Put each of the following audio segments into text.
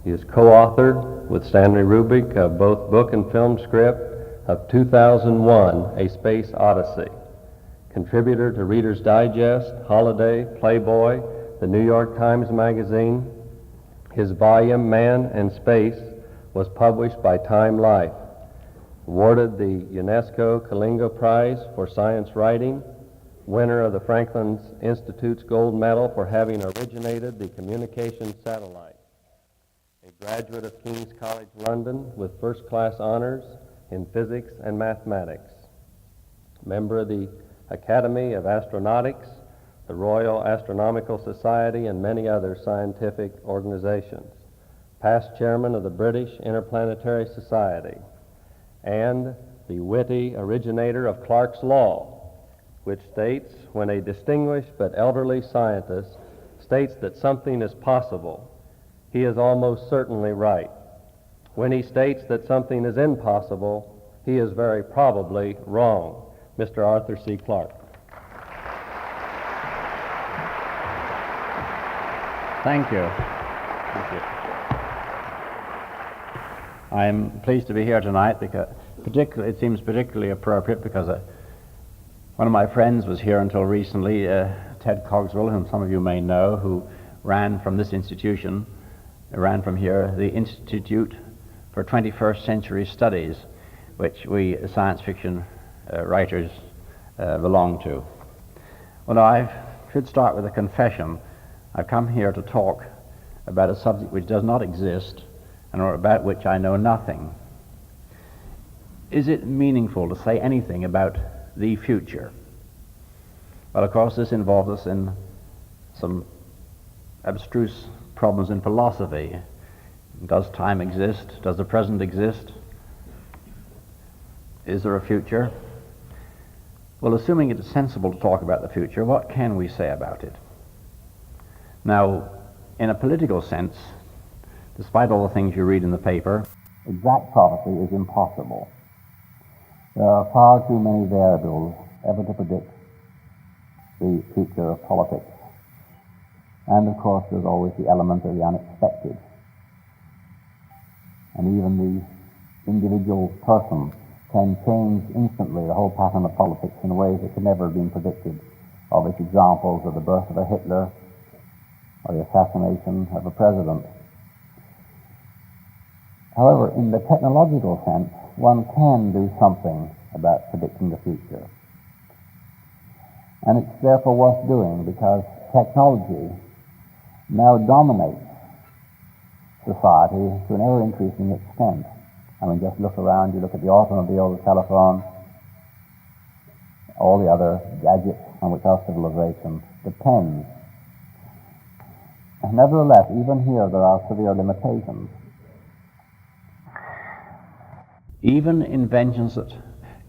He is co-author with Stanley Rubik of both book and film script of 2001, A Space Odyssey. Contributor to Reader's Digest, Holiday, Playboy, the New York Times Magazine. His volume, Man and Space, was published by Time Life. Awarded the UNESCO Kalinga Prize for Science Writing, winner of the Franklin Institute's Gold Medal for having originated the communication satellite. A graduate of King's College London with first-class honors in physics and mathematics. Member of the Academy of Astronautics, the Royal Astronomical Society, and many other scientific organizations. Past chairman of the British Interplanetary Society, and the witty originator of Clark's Law, which states, when a distinguished but elderly scientist states that something is possible, he is almost certainly right. When he states that something is impossible, he is very probably wrong. Mr. Arthur C. Clarke. Thank you. Thank you. I'm pleased to be here tonight because it seems particularly appropriate because one of my friends was here until recently, Ted Cogswell, whom some of you may know, who ran from this institution, ran from here, the Institute for 21st Century Studies, which we science fiction writers belong to. Well, now, I should start with a confession. I've come here to talk about a subject which does not exist and about which I know nothing. Is it meaningful to say anything about the future? Well, of course, this involves us in some abstruse problems in philosophy. Does time exist? Does the present exist? Is there a future? Well, assuming it is sensible to talk about the future, what can we say about it? Now, in a political sense, despite all the things you read in the paper, exact prophecy is impossible. There are far too many variables ever to predict the future of politics. And of course, there's always the element of the unexpected. And even the individual person can change instantly the whole pattern of politics in ways that could never have been predicted. Obvious examples of the birth of a Hitler or the assassination of a president. However, in the technological sense, one can do something about predicting the future. And it's therefore worth doing because technology now dominates society to an ever-increasing extent. I mean, just look around, you look at the automobile, the telephone, all the other gadgets on which our civilization depends. And nevertheless, even here there are severe limitations. Even inventions that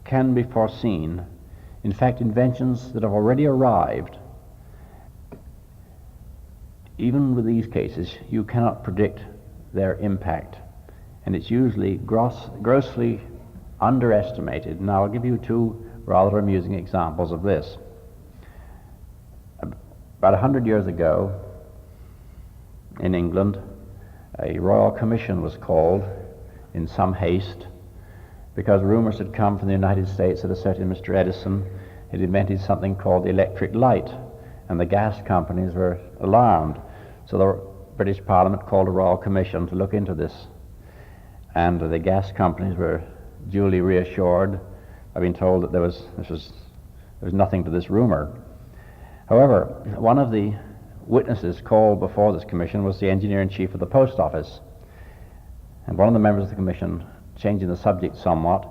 can be foreseen, in fact inventions that have already arrived, even with these cases, you cannot predict their impact. And it's usually grossly underestimated. Now I'll give you two rather amusing examples of this. About 100 years ago, in England, a royal commission was called in some haste because rumors had come from the United States that a certain Mr. Edison had invented something called the electric light, and the gas companies were alarmed. So the British Parliament called a royal commission to look into this, and the gas companies were duly reassured by being told that there was nothing to this rumor. However, one of the witnesses called before this commission was the engineer-in-chief of the post office, and one of the members of the commission, changing the subject somewhat,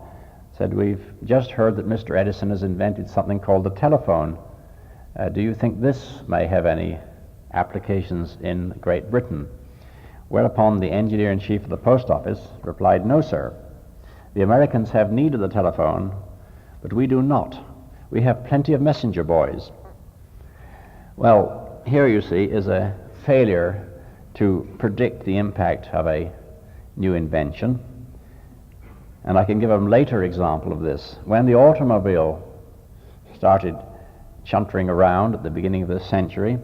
said, "We've just heard that Mr. Edison has invented something called the telephone. Do you think this may have any applications in Great Britain?" Whereupon the engineer-in-chief of the post office replied, "No, sir. The Americans have need of the telephone, but we do not. We have plenty of messenger boys." Well, here you see is a failure to predict the impact of a new invention. And I can give a later example of this. When the automobile started chuntering around at the beginning of this century,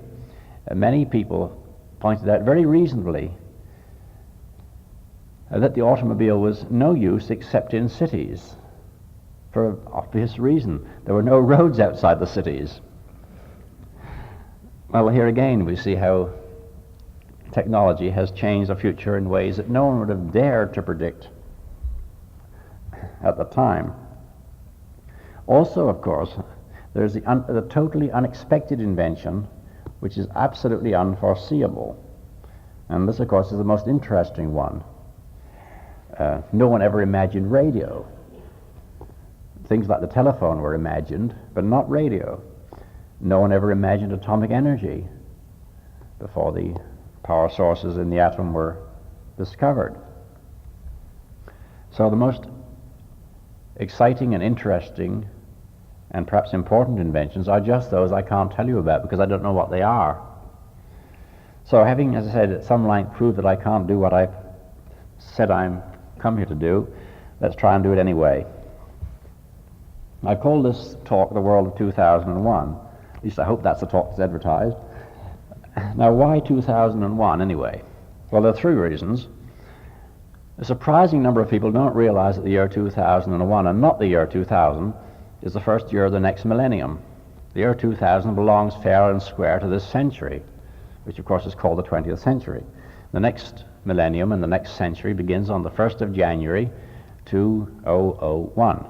many people pointed out very reasonably that the automobile was no use except in cities, for an obvious reason. There were no roads outside the cities. Well, here again we see how technology has changed the future in ways that no one would have dared to predict at the time. Also, of course, there's the totally unexpected invention, which is absolutely unforeseeable. And this, of course, is the most interesting one. No one ever imagined radio. Things like the telephone were imagined, but not radio. No one ever imagined atomic energy before the power sources in the atom were discovered. So the most exciting and interesting and perhaps important inventions are just those I can't tell you about because I don't know what they are. So having, as I said, at some length proved that I can't do what I've said I'm come here to do, let's try and do it anyway. I call this talk The World of 2001. At least I hope that's the talk that's advertised. Now, why 2001 anyway? Well, there are three reasons. A surprising number of people don't realize that the year 2001 and not the year 2000 is the first year of the next millennium. The year 2000 belongs fair and square to this century, which of course is called the 20th century. The next millennium and the next century begins on the 1st of January 2001.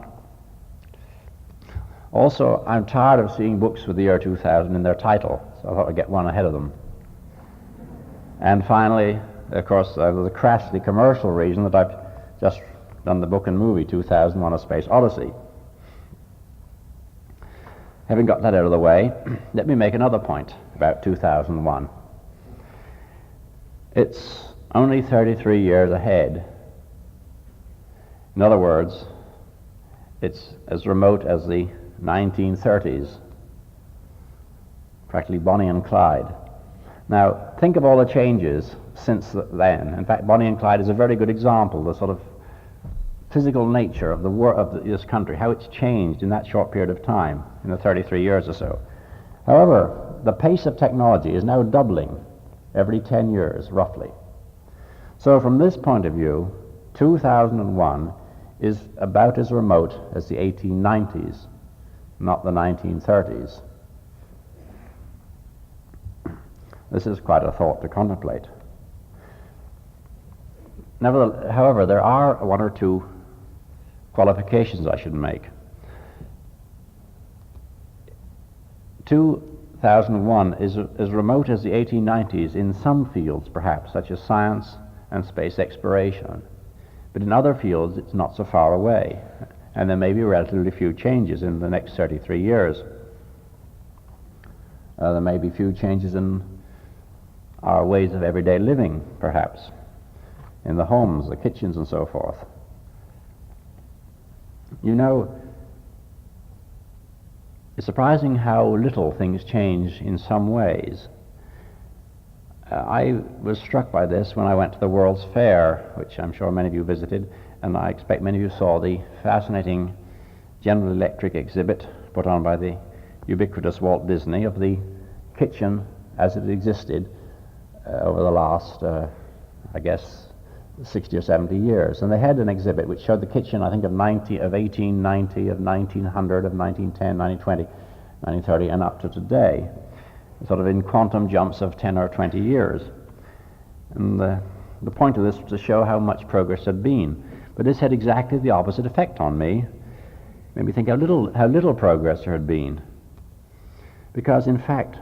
Also, I'm tired of seeing books with the year 2000 in their title, so I thought I'd get one ahead of them. And finally, of course, the crassly commercial reason that I've just done the book and movie 2001: A Space Odyssey. Having got that out of the way, let me make another point about 2001. It's only 33 years ahead. In other words, it's as remote as the 1930s, practically Bonnie and Clyde. Now, think of all the changes since then. In fact, Bonnie and Clyde is a very good example, the sort of physical nature of this country, how it's changed in that short period of time, in the 33 years or so. However, the pace of technology is now doubling every 10 years, roughly. So from this point of view, 2001 is about as remote as the 1890s, not the 1930s. This is quite a thought to contemplate. However, there are one or two qualifications I should make. 2001 is as remote as the 1890s in some fields, perhaps, such as science and space exploration. But in other fields, it's not so far away, and there may be relatively few changes in the next 33 years. There may be few changes in our ways of everyday living, perhaps, in the homes, the kitchens, and so forth. You know, it's surprising how little things change in some ways. I was struck by this when I went to the World's Fair, which I'm sure many of you visited, and I expect many of you saw the fascinating General Electric exhibit put on by the ubiquitous Walt Disney of the kitchen as it existed over the last, I guess, 60 or 70 years. And they had an exhibit which showed the kitchen, I think, of 1890, of 1900, of 1910, 1920, 1930, and up to today, sort of in quantum jumps of 10 or 20 years. And the point of this was to show how much progress had been. But this had exactly the opposite effect on me. Made me think how little progress there had been. Because, in fact,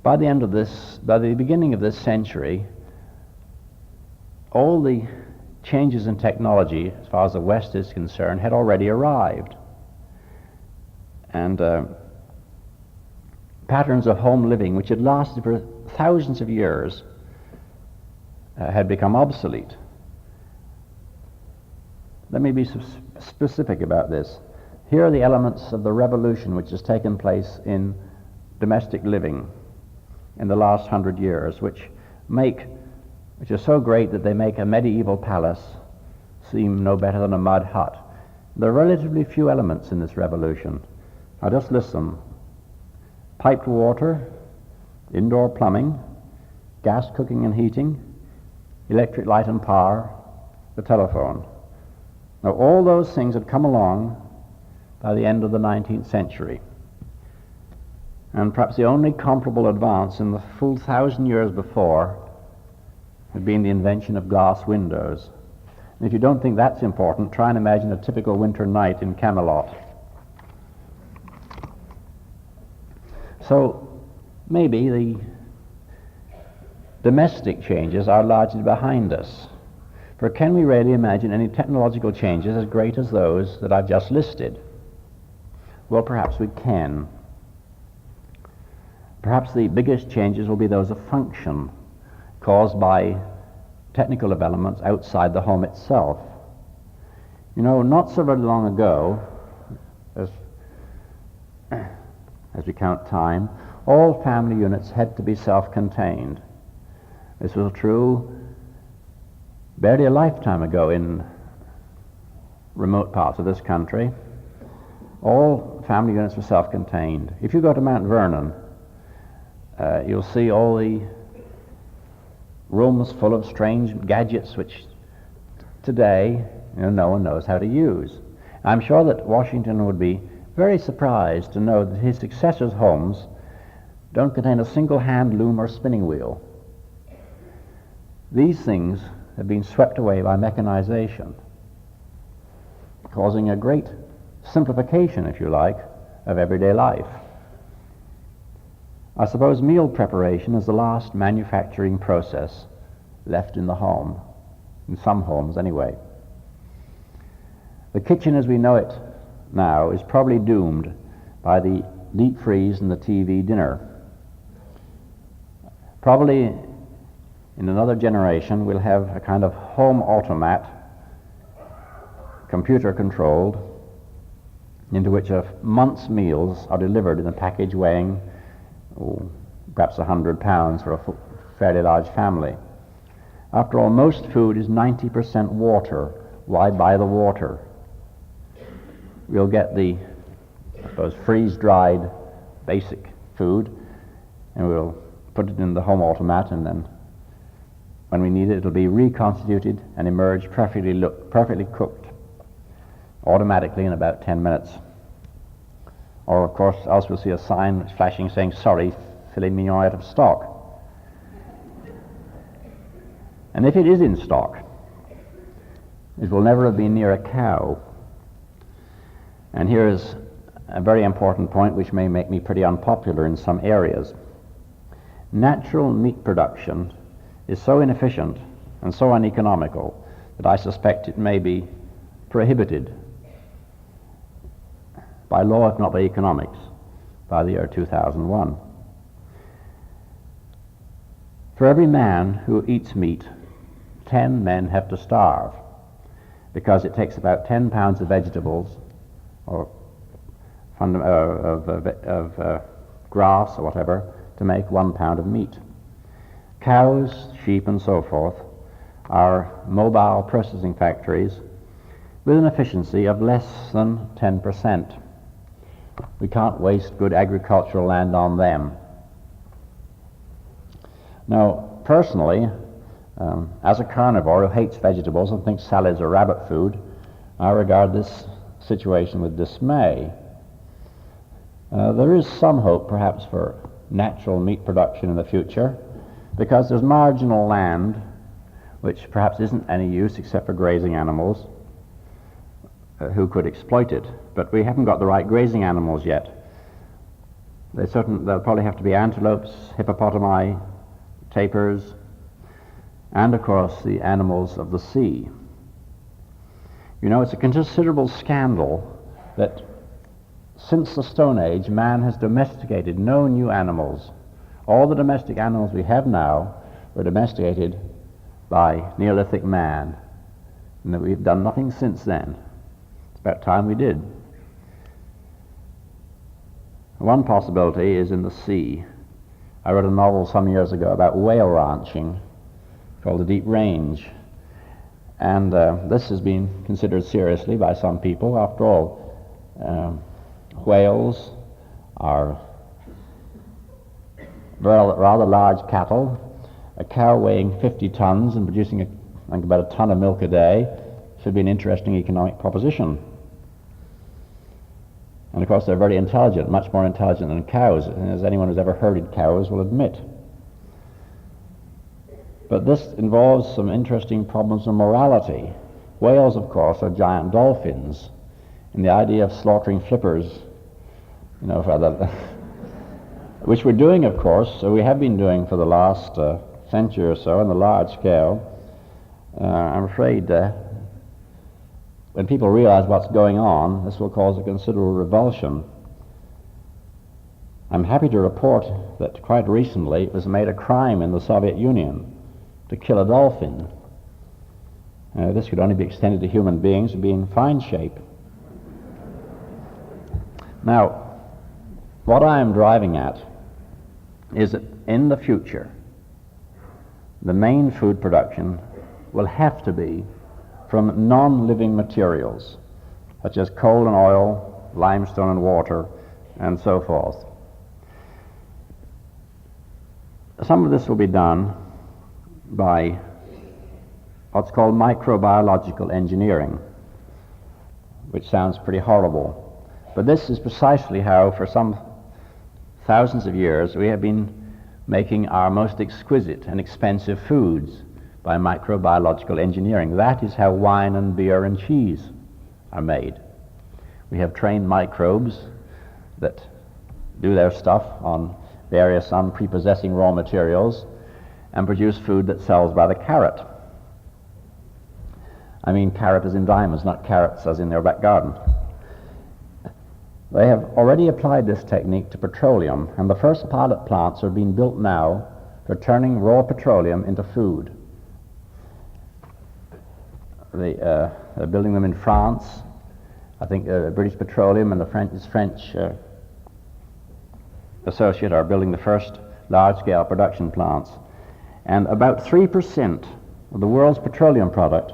by the beginning of this century, all the changes in technology, as far as the West is concerned, had already arrived. And patterns of home living, which had lasted for thousands of years, had become obsolete. Let me be specific about this. Here are the elements of the revolution which has taken place in domestic living in the last 100 years, which are so great that they make a medieval palace seem no better than a mud hut. There are relatively few elements in this revolution. I'll just list them. Piped water, indoor plumbing, gas cooking and heating, electric light and power, the telephone. Now, all those things had come along by the end of the 19th century. And perhaps the only comparable advance in the full 1,000 years before had been the invention of glass windows. And if you don't think that's important, try and imagine a typical winter night in Camelot. So maybe the domestic changes are largely behind us. For can we really imagine any technological changes as great as those that I've just listed? Well, perhaps we can. Perhaps the biggest changes will be those of function, caused by technical developments outside the home itself. You know, not so very long ago, as we count time, all family units had to be self-contained. This was true barely a lifetime ago in remote parts of this country. All family units were self-contained. If you go to Mount Vernon, you'll see all the rooms full of strange gadgets which today no one knows how to use. I'm sure that Washington would be very surprised to know that his successors' homes don't contain a single hand loom or spinning wheel. These things have been swept away by mechanization, causing a great simplification, if you like, of everyday life. I suppose meal preparation is the last manufacturing process left in the home, in some homes anyway. The kitchen as we know it now is probably doomed by the deep freeze and the TV dinner. Probably in another generation we'll have a kind of home automat, computer controlled, into which a month's meals are delivered in a package weighing perhaps 100 pounds for a fairly large family. After all, most food is 90% water. Why buy the water? We'll get the, I suppose, freeze-dried basic food, and we'll put it in the home automat, and then when we need it, it'll be reconstituted and emerge perfectly cooked automatically in about 10 minutes. Or, of course, else we'll see a sign flashing saying, "Sorry, filet mignon out of stock." And if it is in stock, it will never have been near a cow. And here is a very important point which may make me pretty unpopular in some areas. Natural meat production is so inefficient and so uneconomical that I suspect it may be prohibited by law, if not by economics, by the year 2001. For every man who eats meat, 10 men have to starve, because it takes about 10 pounds of vegetables or grass or whatever to make 1 pound of meat. Cows, sheep, and so forth are mobile processing factories with an efficiency of less than 10%. We can't waste good agricultural land on them. Now, personally, as a carnivore who hates vegetables and thinks salads are rabbit food, I regard this situation with dismay. There is some hope, perhaps, for natural meat production in the future, because there's marginal land which perhaps isn't any use except for grazing animals who could exploit it. But we haven't got the right grazing animals yet. There'll probably have to be antelopes, hippopotami, tapirs, and of course the animals of the sea. You know, it's a considerable scandal that since the Stone Age, man has domesticated no new animals. All the domestic animals we have now were domesticated by Neolithic man, and that we've done nothing since then. It's about time we did. One possibility is in the sea. I wrote a novel some years ago about whale ranching called The Deep Range, and this has been considered seriously by some people. After all, whales are rather large cattle, a cow weighing 50 tons and producing I think about a ton of milk a day should be an interesting economic proposition. And of course they're very intelligent, much more intelligent than cows, as anyone who's ever herded cows will admit. But this involves some interesting problems of morality. Whales, of course, are giant dolphins, and the idea of slaughtering flippers, which we're doing, of course, so we have been doing for the last century or so on the large scale. I'm afraid when people realize what's going on, this will cause a considerable revulsion. I'm happy to report that quite recently it was made a crime in the Soviet Union to kill a dolphin. This could only be extended to human beings who be in fine shape. Now, what I am driving at is that in the future, the main food production will have to be from non-living materials, such as coal and oil, limestone and water, and so forth. Some of this will be done by what's called microbiological engineering, which sounds pretty horrible. But this is precisely how, for some thousands of years, we have been making our most exquisite and expensive foods by microbiological engineering. That is how wine and beer and cheese are made. We have trained microbes that do their stuff on various unprepossessing raw materials and produce food that sells by the carat. I mean carat as in diamonds, not carrots as in their back garden. They have already applied this technique to petroleum, and the first pilot plants are being built now for turning raw petroleum into food. They're building them in France. I think British Petroleum and the French associate are building the first large-scale production plants. And about 3% of the world's petroleum product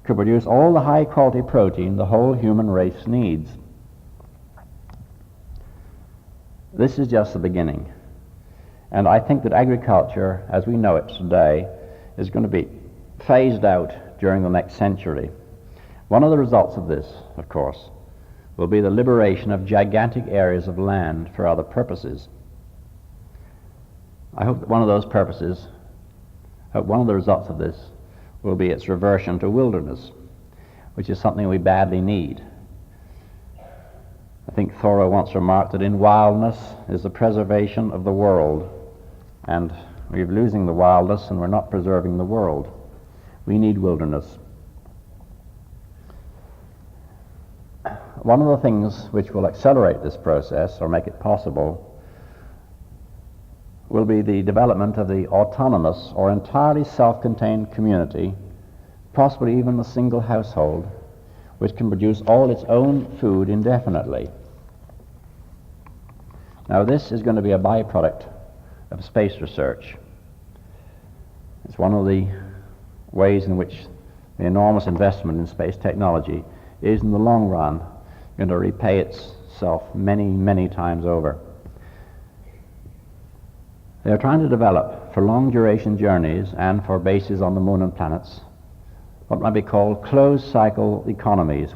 could produce all the high-quality protein the whole human race needs. This is just the beginning. And I think that agriculture, as we know it today, is going to be phased out during the next century. One of the results of this, of course, will be the liberation of gigantic areas of land for other purposes. I hope that one of the results of this will be its reversion to wilderness, which is something we badly need. I think Thoreau once remarked that in wildness is the preservation of the world, and we're losing the wildness and we're not preserving the world. We need wilderness. One of the things which will accelerate this process or make it possible will be the development of the autonomous or entirely self-contained community, possibly even a single household, which can produce all its own food indefinitely. Now this is going to be a byproduct of space research. It's one of the ways in which the enormous investment in space technology is in the long run going to repay itself many, many times over. They are trying to develop for long duration journeys and for bases on the moon and planets what might be called closed cycle economies,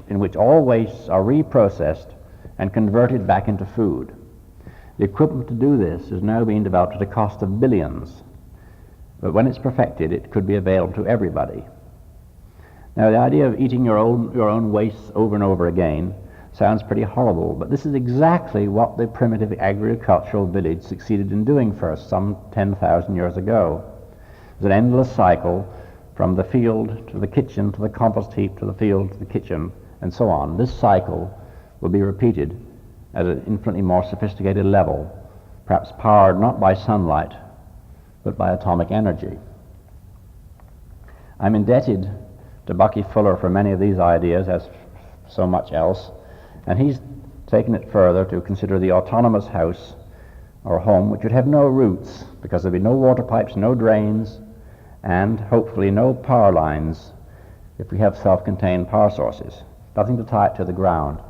in which all wastes are reprocessed and converted back into food. The equipment to do this is now being developed at a cost of billions, but when it's perfected it could be available to everybody. Now the idea of eating your own wastes over and over again sounds pretty horrible, but this is exactly what the primitive agricultural village succeeded in doing first some 10,000 years ago. It was an endless cycle from the field to the kitchen to the compost heap to the field to the kitchen and so on. This cycle will be repeated at an infinitely more sophisticated level, perhaps powered not by sunlight but by atomic energy. I'm indebted to Bucky Fuller for many of these ideas, as so much else, and he's taken it further to consider the autonomous house or home, which would have no roots because there'd be no water pipes, no drains, and hopefully no power lines if we have self-contained power sources. Nothing to tie it to the ground.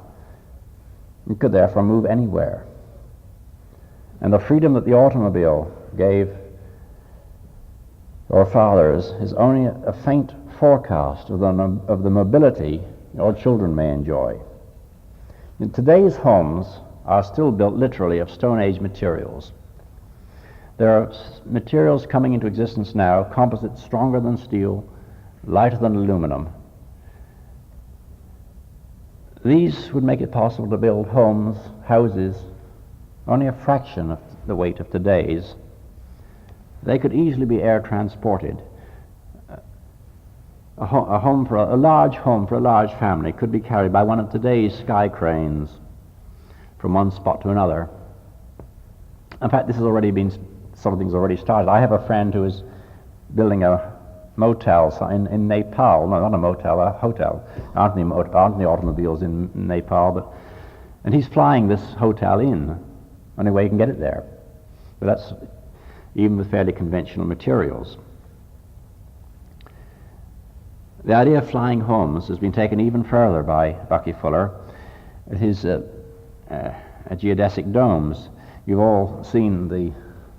You could therefore move anywhere. And the freedom that the automobile gave or fathers is only a faint forecast of the mobility your children may enjoy. In today's homes are still built literally of Stone Age materials. There are materials coming into existence now, composites stronger than steel, lighter than aluminum. These would make it possible to build homes, houses, only a fraction of the weight of today's. They could easily be air transported. A large home for a large family could be carried by one of today's sky cranes from one spot to another. In fact, something's already started. I have a friend who is building a motel in Nepal. No, not a motel, a hotel. Aren't the automobiles in Nepal? And he's flying this hotel in. Only way you can get it there. But that's even with fairly conventional materials. The idea of flying homes has been taken even further by Bucky Fuller at his Geodesic Domes. You've all seen the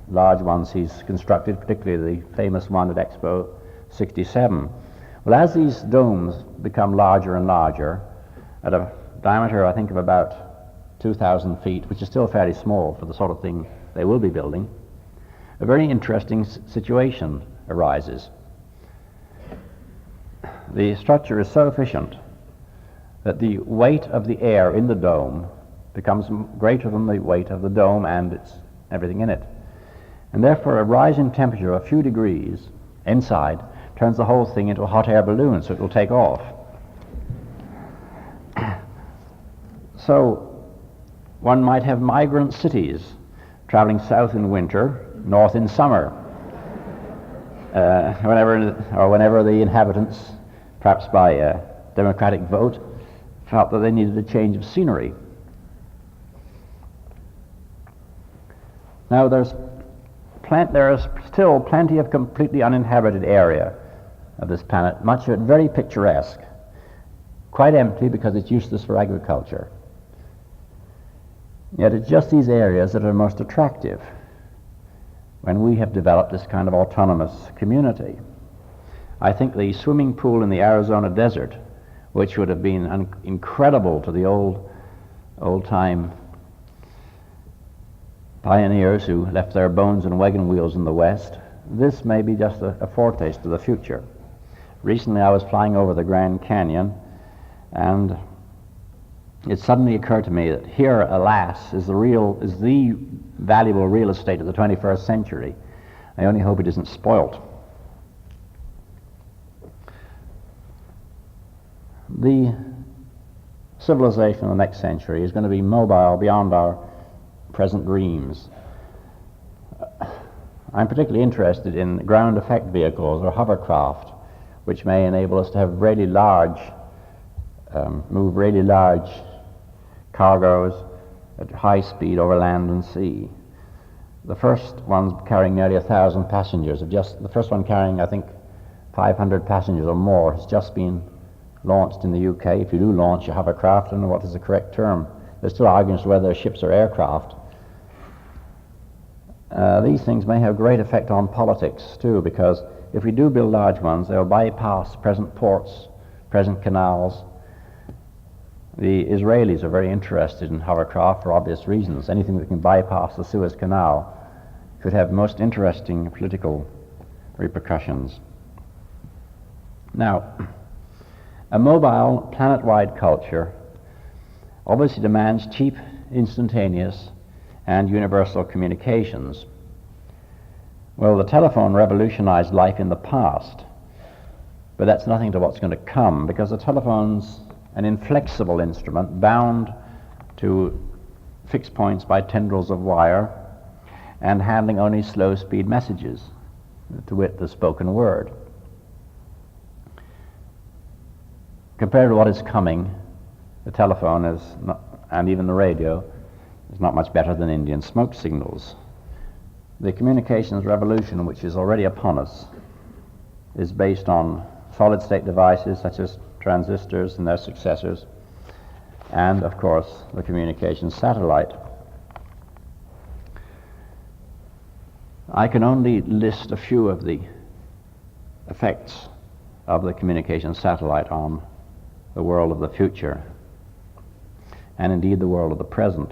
large ones he's constructed, particularly the famous one at Expo 67. Well, as these domes become larger and larger, at a diameter, I think, of about 2,000 feet, which is still fairly small for the sort of thing they will be building, a very interesting situation arises. The structure is so efficient that the weight of the air in the dome becomes greater than the weight of the dome and everything in it. And therefore a rise in temperature of a few degrees inside turns the whole thing into a hot air balloon, so it will take off. So one might have migrant cities traveling south in winter, north in summer, whenever the inhabitants, perhaps by a democratic vote, felt that they needed a change of scenery. Now there is still plenty of completely uninhabited area of this planet, much of it very picturesque, quite empty because it's useless for agriculture. Yet it's just these areas that are most attractive when we have developed this kind of autonomous community. I think the swimming pool in the Arizona desert, which would have been incredible to the old-time pioneers who left their bones and wagon wheels in the West, this may be just a foretaste of the future. Recently I was flying over the Grand Canyon, and it suddenly occurred to me that here, alas, is the valuable real estate of the 21st century. I only hope it isn't spoilt. The civilization of the next century is going to be mobile beyond our present dreams. I'm particularly interested in ground effect vehicles or hovercraft, which may enable us to have move really large cargoes at high speed over land and sea. The first ones carrying nearly 1,000 passengers, the first one carrying, I think, 500 passengers or more, has just been launched in the UK. If you do launch a hovercraft, I don't know what is the correct term. There's still arguments whether they're ships or aircraft. These things may have great effect on politics too, because if we do build large ones, they'll bypass present ports, present canals. The Israelis are very interested in hovercraft for obvious reasons. Anything that can bypass the Suez Canal could have most interesting political repercussions. Now, a mobile, planet-wide culture obviously demands cheap, instantaneous, and universal communications. Well, the telephone revolutionized life in the past, but that's nothing to what's going to come, because the telephone's an inflexible instrument bound to fixed points by tendrils of wire and handling only slow-speed messages, to wit, the spoken word. Compared to what is coming, the telephone is not, and even the radio, is not much better than Indian smoke signals. The communications revolution, which is already upon us, is based on solid-state devices such as transistors and their successors, and, of course, the communications satellite. I can only list a few of the effects of the communication satellite on the world of the future, and indeed the world of the present.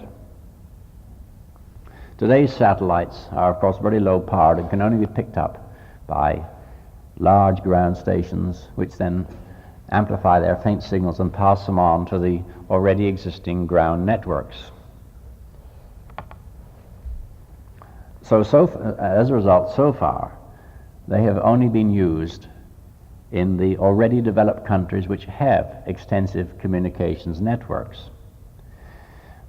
Today's satellites are, of course, very low powered and can only be picked up by large ground stations, which then amplify their faint signals and pass them on to the already existing ground networks. As a result, so far, they have only been used in the already developed countries which have extensive communications networks.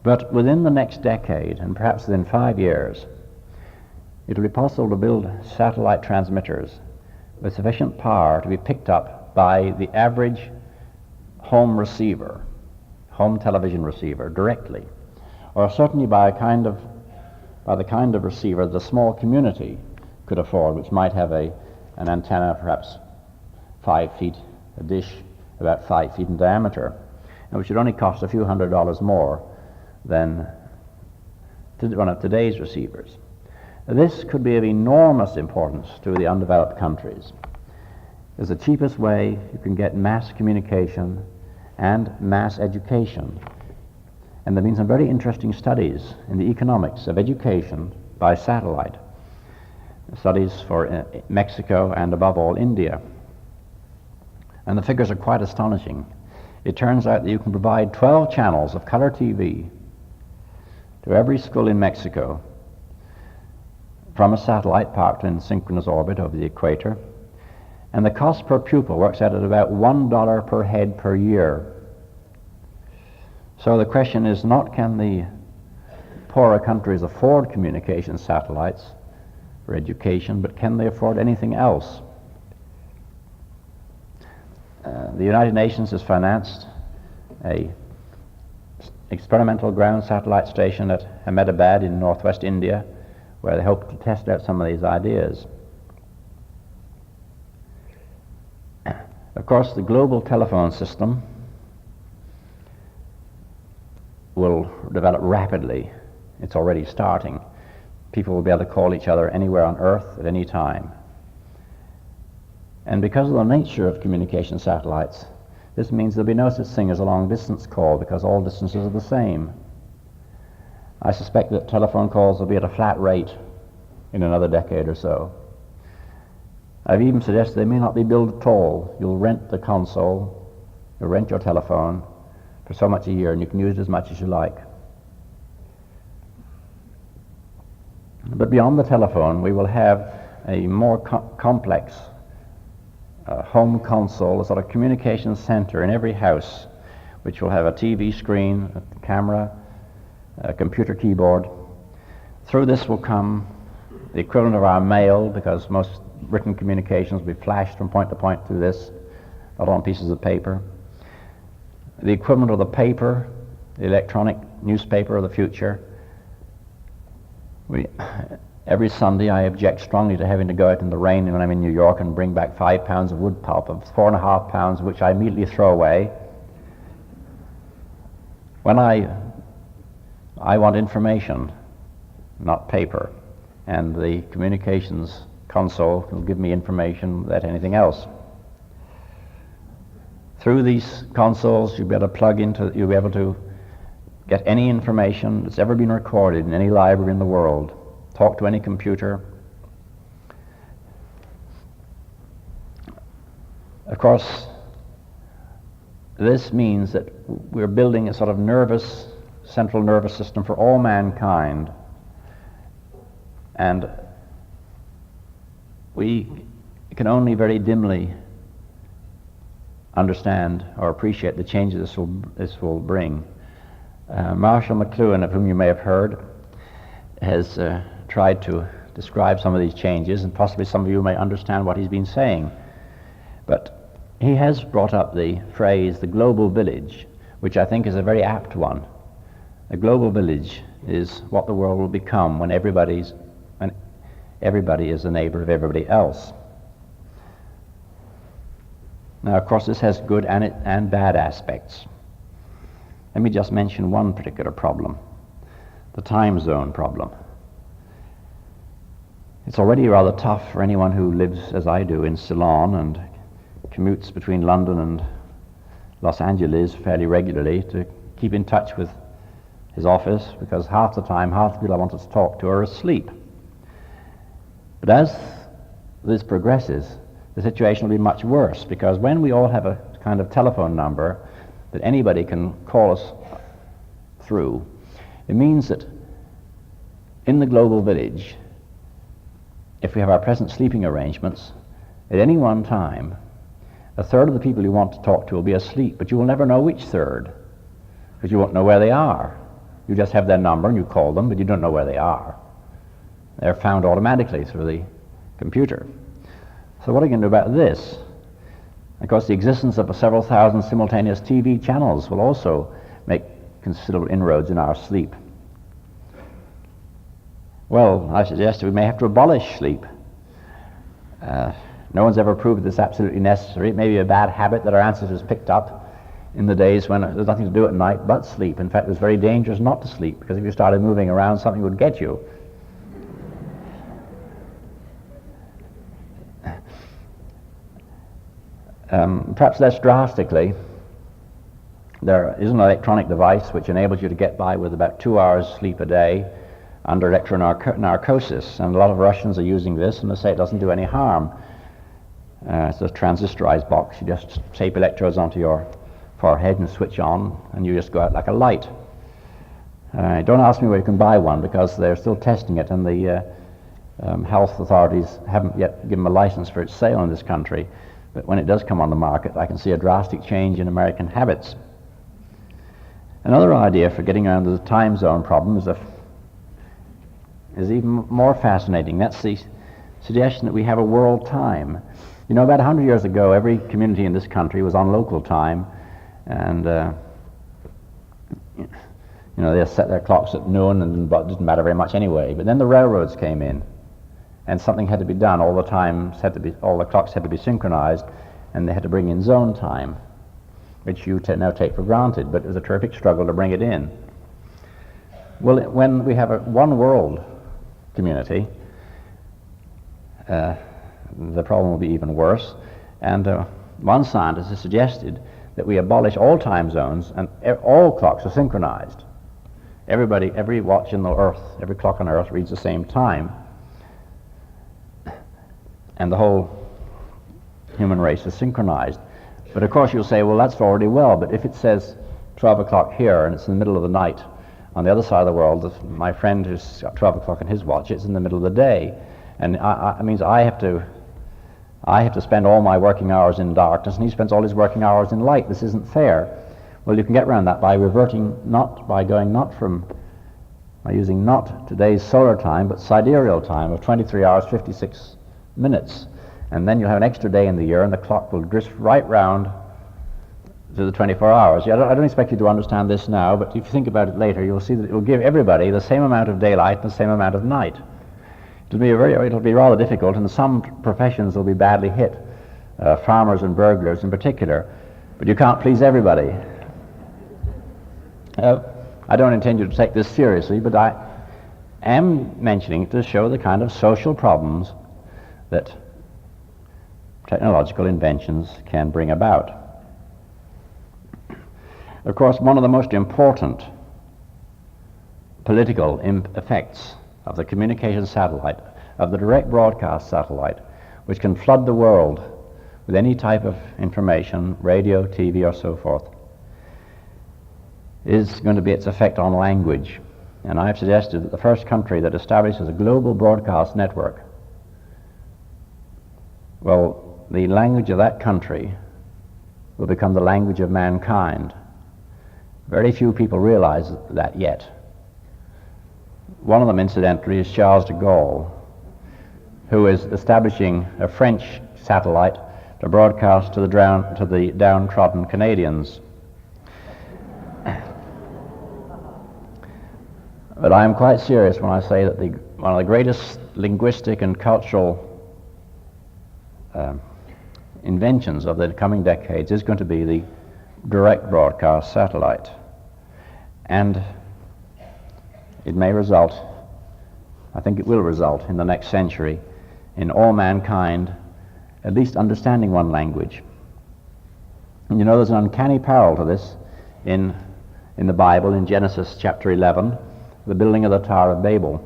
But within the next decade, and perhaps within 5 years, it will be possible to build satellite transmitters with sufficient power to be picked up by the average home receiver, home television receiver, directly, or certainly by the kind of receiver that a small community could afford, which might have an antenna perhaps 5 feet, a dish about 5 feet in diameter, and which would only cost a few $100s more than one of today's receivers. This could be of enormous importance to the undeveloped countries. It's the cheapest way you can get mass communication and mass education. And there have been some very interesting studies in the economics of education by satellite, studies for Mexico and above all India. And the figures are quite astonishing. It turns out that you can provide 12 channels of color TV to every school in Mexico from a satellite parked in synchronous orbit over the equator, and the cost per pupil works out at about $1 per head per year. So the question is not, can the poorer countries afford communication satellites for education, but can they afford anything else? The United Nations has financed a experimental ground satellite station at Ahmedabad in northwest India, where they hope to test out some of these ideas. Of course, the global telephone system will develop rapidly. It's already starting. People will be able to call each other anywhere on Earth at any time. And because of the nature of communication satellites, this means there'll be no such thing as a long-distance call, because all distances are the same. I suspect that telephone calls will be at a flat rate in another decade or so. I've even suggested they may not be billed at all. You'll rent the console, you'll rent your telephone for so much a year, and you can use it as much as you like. But beyond the telephone, we will have a more complex home console, a sort of communication center in every house, which will have a TV screen, a camera, a computer keyboard. Through this will come the equivalent of our mail, because most written communications will be flashed from point to point through this, not on pieces of paper. The equivalent of the paper, the electronic newspaper of the future. Every Sunday I object strongly to having to go out in the rain when I'm in New York and bring back 5 pounds of wood pulp, of 4.5 pounds, which I immediately throw away. When I want information, not paper, and the communications console will give me information without anything else. Through these consoles, you'll be able to get any information that's ever been recorded in any library in the world, talk to any computer. Of course, this means that we're building a sort of central nervous system for all mankind, and we can only very dimly understand or appreciate the changes this will bring. Marshall McLuhan, of whom you may have heard, has tried to describe some of these changes, and possibly some of you may understand what he's been saying. But he has brought up the phrase, the global village, which I think is a very apt one. A global village is what the world will become when everybody is a neighbor of everybody else. Now, of course, this has good and bad aspects. Let me just mention one particular problem, the time zone problem. It's already rather tough for anyone who lives, as I do, in Ceylon and commutes between London and Los Angeles fairly regularly to keep in touch with his office, because half the time, half the people I wanted to talk to are asleep. But as this progresses, the situation will be much worse, because when we all have a kind of telephone number that anybody can call us through, it means that in the global village, if we have our present sleeping arrangements, at any one time, a third of the people you want to talk to will be asleep, but you will never know which third, because you won't know where they are. You just have their number and you call them, but you don't know where they are. They're found automatically through the computer. So what are you going to do about this? Of course, the existence of several thousand simultaneous TV channels will also make considerable inroads in our sleep. Well, I suggest we may have to abolish sleep. No one's ever proved this absolutely necessary. It may be a bad habit that our ancestors picked up in the days when there's nothing to do at night but sleep. In fact, it was very dangerous not to sleep, because if you started moving around, something would get you. Perhaps less drastically, there is an electronic device which enables you to get by with about 2 hours sleep a day under electronarcosis, and a lot of Russians are using this, and they say it doesn't do any harm. It's a transistorized box. You just tape electrodes onto your forehead and switch on, and you just go out like a light. Don't ask me where you can buy one, because they're still testing it, and the health authorities haven't yet given a license for its sale in this country. But when it does come on the market, I can see a drastic change in American habits. Another idea for getting around the time zone problem is even more fascinating. That's the suggestion that we have a world time. You know, about 100 years ago, every community in this country was on local time, and they set their clocks at noon, and it didn't matter very much anyway. But then the railroads came in, and something had to be done. All the clocks had to be synchronized, and they had to bring in zone time, which you now take for granted, but it was a terrific struggle to bring it in. Well, when we have a one world community, the problem will be even worse, and one scientist has suggested that we abolish all time zones and all clocks are synchronized. Every watch in the earth, every clock on earth reads the same time, and the whole human race is synchronized. But of course you'll say, well, that's already well, but if it says 12 o'clock here and it's in the middle of the night on the other side of the world, my friend who's got 12 o'clock in his watch, it's in the middle of the day, and it means I have to spend all my working hours in darkness, and he spends all his working hours in light. This isn't fair. Well, you can get around that by using not today's solar time, but sidereal time of 23 hours, 56 minutes. And then you'll have an extra day in the year, and the clock will drift right round to the 24 hours. I don't expect you to understand this now, but if you think about it later, you'll see that it will give everybody the same amount of daylight and the same amount of night. It'll be rather difficult, and some professions will be badly hit, farmers and burglars in particular, but you can't please everybody. I don't intend you to take this seriously, but I am mentioning it to show the kind of social problems that technological inventions can bring about. Of course, one of the most important political effects of the communication satellite, of the direct broadcast satellite, which can flood the world with any type of information, radio, TV, or so forth, is going to be its effect on language. And I have suggested that the first country that establishes a global broadcast network, well, the language of that country will become the language of mankind. Very few people realize that yet. One of them, incidentally, is Charles de Gaulle, who is establishing a French satellite to broadcast to the downtrodden Canadians. But I am quite serious when I say that one of the greatest linguistic and cultural inventions of the coming decades is going to be the direct broadcast satellite. And it may result I think it will result in the next century in all mankind at least understanding one language. And you know, there's an uncanny parallel to this in the Bible, in Genesis chapter 11, the building of the Tower of Babel.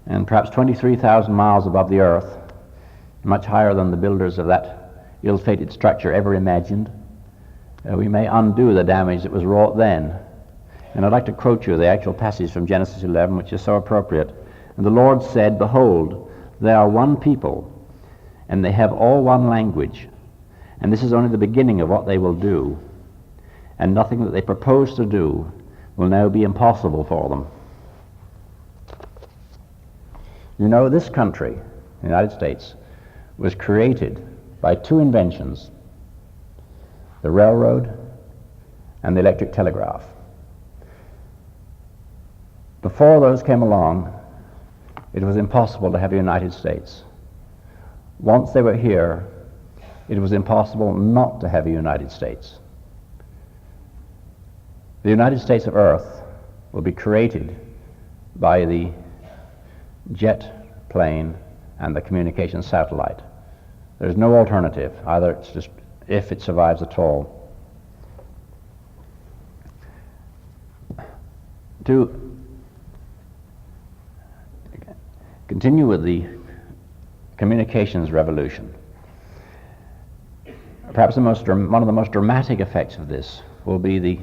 And perhaps 23,000 miles above the earth, much higher than the builders of that ill-fated structure ever imagined, we may undo the damage that was wrought then. And I'd like to quote you the actual passage from Genesis 11, which is so appropriate. And the Lord said, "Behold, they are one people, and they have all one language. And this is only the beginning of what they will do. And nothing that they propose to do will now be impossible for them." You know, this country, the United States, was created by two inventions: the railroad and the electric telegraph. Before those came along, it was impossible to have a United States. Once they were here, it was impossible not to have a United States. The United States of Earth will be created by the jet plane and the communication satellite. There's no alternative. Either it's just if it survives at all. To continue with the communications revolution, perhaps one of the most dramatic effects of this will be the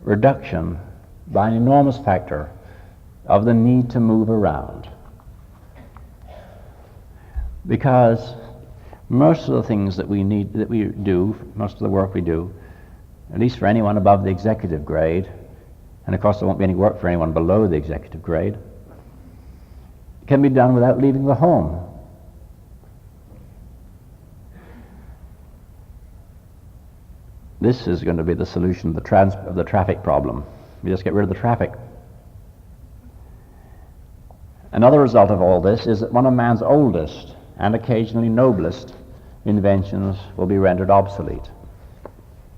reduction by an enormous factor of the need to move around. Because most of the things that we do, most of the work we do, at least for anyone above the executive grade, and of course there won't be any work for anyone below the executive grade, can be done without leaving the home. This is going to be the solution of the traffic problem. We just get rid of the traffic. Another result of all this is that one of man's oldest and occasionally noblest inventions will be rendered obsolete.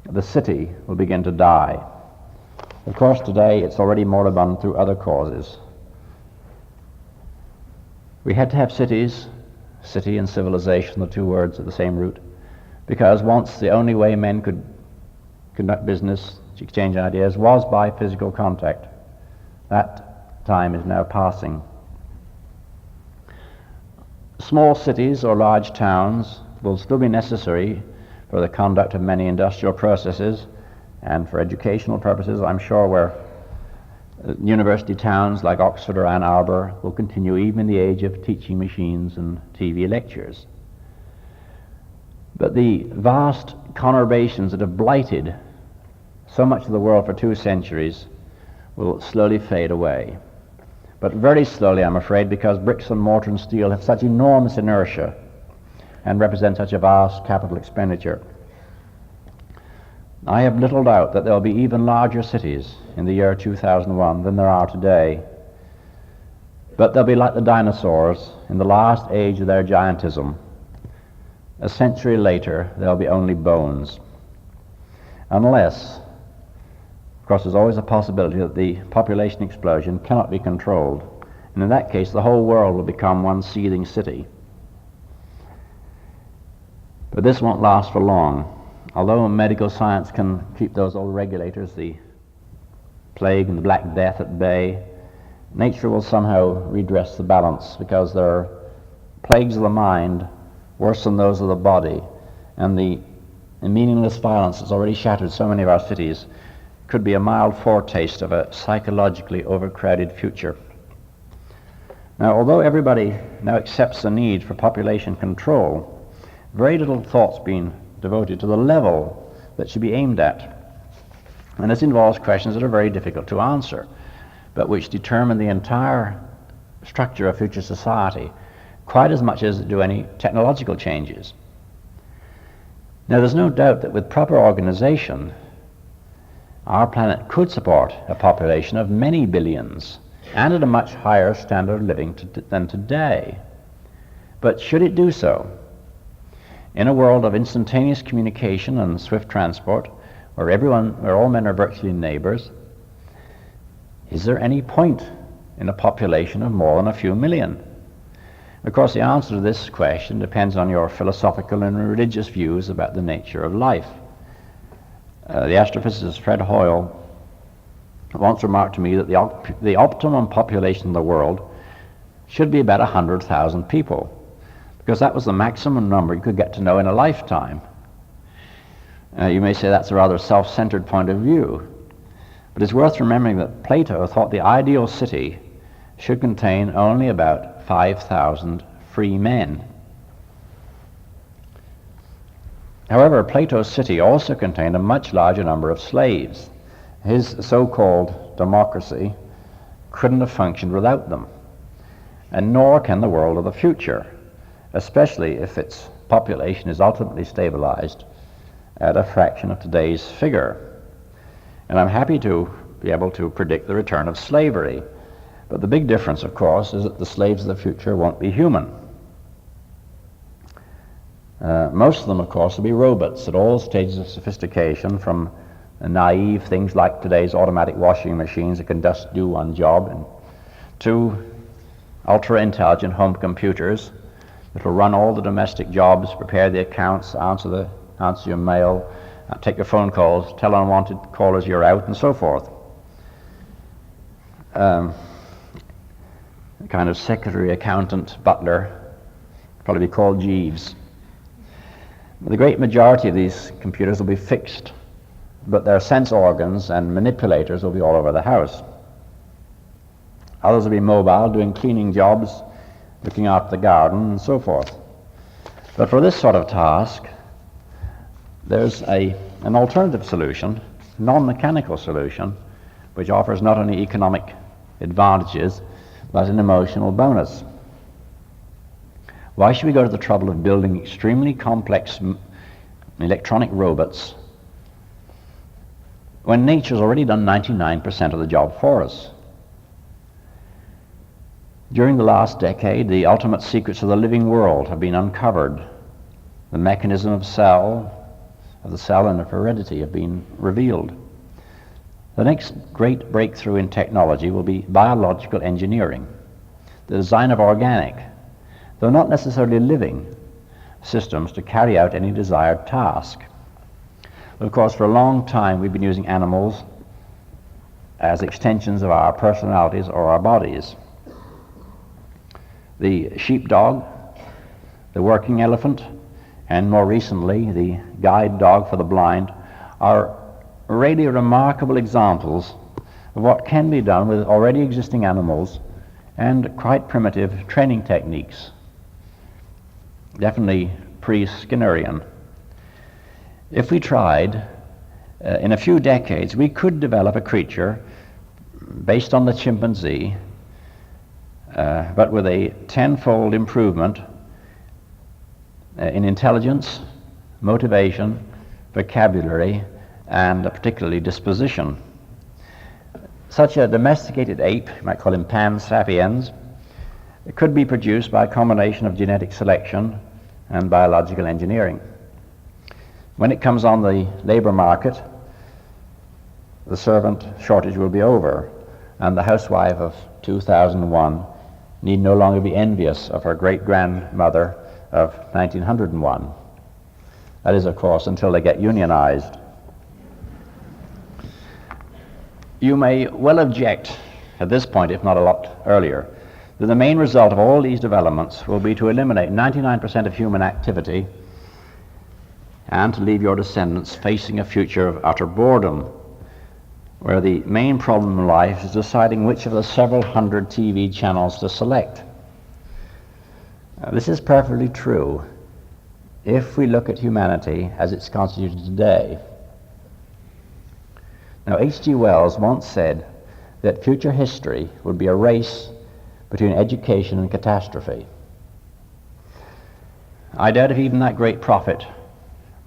The city will begin to die. Of course, today it's already moribund through other causes. We had to have cities, city and civilization, the two words at the same root, because once the only way men could conduct business, exchange ideas, was by physical contact. That time is now passing. Small cities or large towns will still be necessary for the conduct of many industrial processes and for educational purposes. I'm sure where university towns like Oxford or Ann Arbor will continue even in the age of teaching machines and TV lectures. But the vast conurbations that have blighted so much of the world for 2 centuries will slowly fade away. But very slowly, I'm afraid, because bricks and mortar and steel have such enormous inertia and represent such a vast capital expenditure. I have little doubt that there will be even larger cities in the year 2001 than there are today. But they'll be like the dinosaurs in the last age of their giantism. A century later, there'll be only bones. Unless, of course, there's always a possibility that the population explosion cannot be controlled. And in that case, the whole world will become one seething city. But this won't last for long. Although medical science can keep those old regulators, the plague and the Black Death, at bay, nature will somehow redress the balance, because there are plagues of the mind worse than those of the body, and the meaningless violence that's already shattered so many of our cities could be a mild foretaste of a psychologically overcrowded future. Now, although everybody now accepts the need for population control, very little thought's been devoted to the level that should be aimed at. And this involves questions that are very difficult to answer, but which determine the entire structure of future society quite as much as do any technological changes. Now, there's no doubt that with proper organization, our planet could support a population of many billions and at a much higher standard of living than today. But should it do so? In a world of instantaneous communication and swift transport, where all men are virtually neighbors, is there any point in a population of more than a few million? Of course, the answer to this question depends on your philosophical and religious views about the nature of life. The astrophysicist Fred Hoyle once remarked to me that the optimum population in the world should be about 100,000 people, because that was the maximum number you could get to know in a lifetime. You may say that's a rather self-centered point of view, but it's worth remembering that Plato thought the ideal city should contain only about 5,000 free men. However, Plato's city also contained a much larger number of slaves. His so-called democracy couldn't have functioned without them, and nor can the world of the future, especially if its population is ultimately stabilized at a fraction of today's figure. And I'm happy to be able to predict the return of slavery. But the big difference, of course, is that the slaves of the future won't be human. Most of them, of course, will be robots at all stages of sophistication, from naive things like today's automatic washing machines that can just do one job, and to ultra-intelligent home computers that will run all the domestic jobs, prepare the accounts, answer your mail, take your phone calls, tell unwanted callers you're out, and so forth. A kind of secretary, accountant, butler, probably be called Jeeves. The great majority of these computers will be fixed, but their sense organs and manipulators will be all over the house. Others will be mobile, doing cleaning jobs, looking after the garden, and so forth. But for this sort of task, there's an alternative solution, non-mechanical solution, which offers not only economic advantages, but an emotional bonus. Why should we go to the trouble of building extremely complex electronic robots when nature's already done 99% of the job for us? During the last decade, the ultimate secrets of the living world have been uncovered. The mechanism of the cell and of heredity have been revealed. The next great breakthrough in technology will be biological engineering, the design of organic, though not necessarily living, systems to carry out any desired task. Of course, for a long time we've been using animals as extensions of our personalities or our bodies. The sheepdog, the working elephant, and more recently the guide dog for the blind are really remarkable examples of what can be done with already existing animals and quite primitive training techniques, definitely pre-Skinnerian. If we tried, in a few decades we could develop a creature based on the chimpanzee, but with a tenfold improvement in intelligence, motivation, vocabulary, and particularly disposition. Such a domesticated ape, you might call him Pan sapiens, it could be produced by a combination of genetic selection and biological engineering. When it comes on the labor market, the servant shortage will be over, and the housewife of 2001 need no longer be envious of her great-grandmother of 1901. That is, of course, until they get unionized. You may well object at this point, if not a lot earlier, that the main result of all these developments will be to eliminate 99% of human activity and to leave your descendants facing a future of utter boredom, where the main problem in life is deciding which of the several hundred TV channels to select. This is perfectly true if we look at humanity as it's constituted today. Now, H.G. Wells once said that future history would be a race between education and catastrophe. I doubt if even that great prophet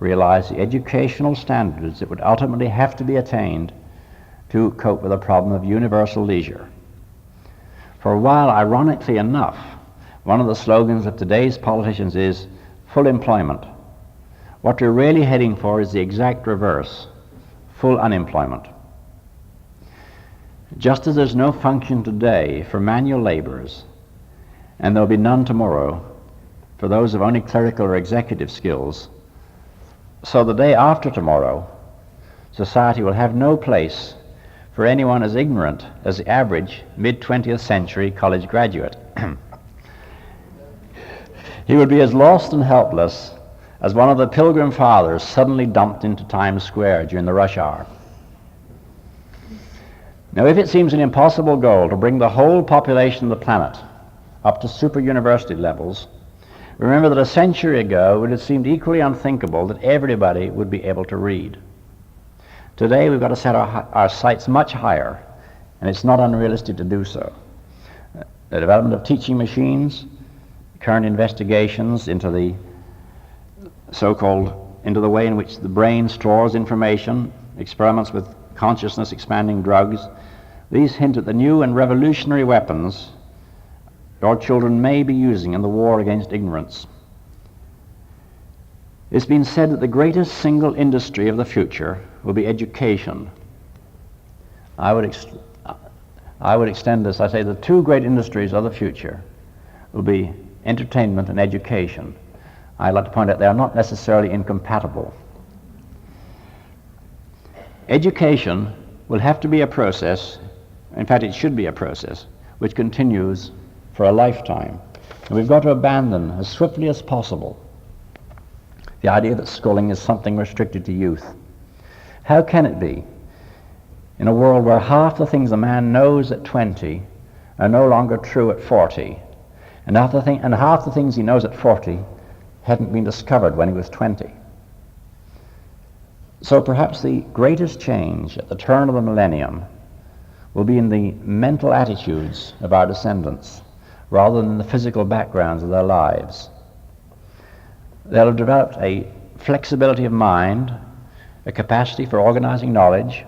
realized the educational standards that would ultimately have to be attained to cope with the problem of universal leisure. For while, ironically enough, one of the slogans of today's politicians is full employment, what we're really heading for is the exact reverse: full unemployment. Just as there's no function today for manual laborers, and there'll be none tomorrow for those of only clerical or executive skills, so the day after tomorrow, society will have no place for anyone as ignorant as the average mid-20th century college graduate. He would be as lost and helpless as one of the Pilgrim Fathers suddenly dumped into Times Square during the rush hour. Now, if it seems an impossible goal to bring the whole population of the planet up to super university levels, remember that a century ago it would have seemed equally unthinkable that everybody would be able to read. Today we've got to set our sights much higher, and it's not unrealistic to do so. The development of teaching machines, current investigations into the into the way in which the brain stores information, experiments with consciousness expanding drugs, these hint at the new and revolutionary weapons your children may be using in the war against ignorance. It's been said that the greatest single industry of the future will be education. I would extend this. I say the two great industries of the future will be entertainment and education. I'd like to point out they are not necessarily incompatible. Education will have to be a process, in fact it should be a process, which continues for a lifetime. And we've got to abandon as swiftly as possible the idea that schooling is something restricted to youth. How can it be in a world where half the things a man knows at 20 are no longer true at 40, and half the things he knows at 40 hadn't been discovered when he was 20? So perhaps the greatest change at the turn of the millennium will be in the mental attitudes of our descendants rather than the physical backgrounds of their lives. They'll have developed a flexibility of mind, a capacity for organizing knowledge,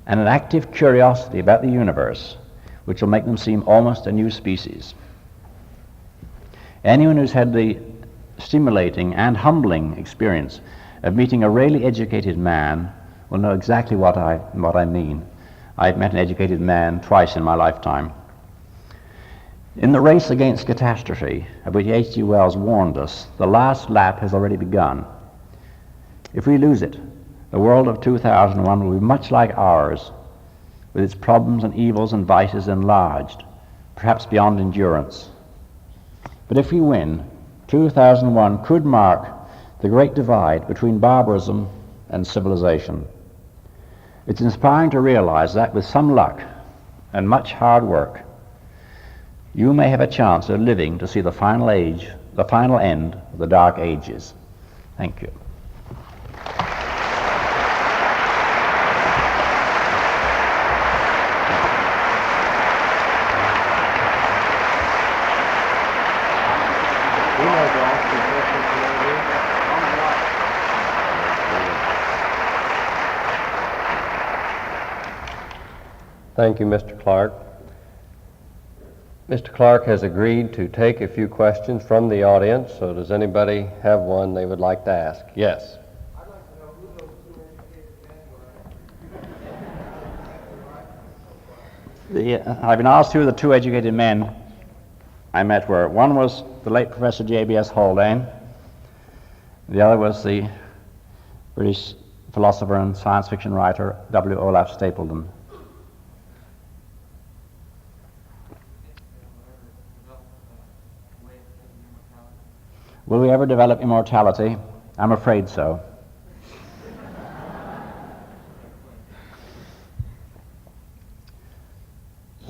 and an active curiosity about the universe which will make them seem almost a new species. Anyone who's had the stimulating and humbling experience of meeting a really educated man will know exactly what I mean. I've met an educated man twice in my lifetime. In the race against catastrophe, of which H.G. Wells warned us, the last lap has already begun. If we lose it, the world of 2001 will be much like ours, with its problems and evils and vices enlarged, perhaps beyond endurance. But if we win, 2001 could mark the great divide between barbarism and civilization. It's inspiring to realize that with some luck and much hard work, you may have a chance of living to see the final end of the Dark Ages. Thank you. Thank you, Mr. Clark. Mr. Clark has agreed to take a few questions from the audience, so does anybody have one they would like to ask? Yes. I'd like to know who those two educated men were. I've been asked who the two educated men I met were. One was the late Professor J.B.S. Haldane. The other was the British philosopher and science fiction writer W. Olaf Stapledon. Will we ever develop immortality? I'm afraid so.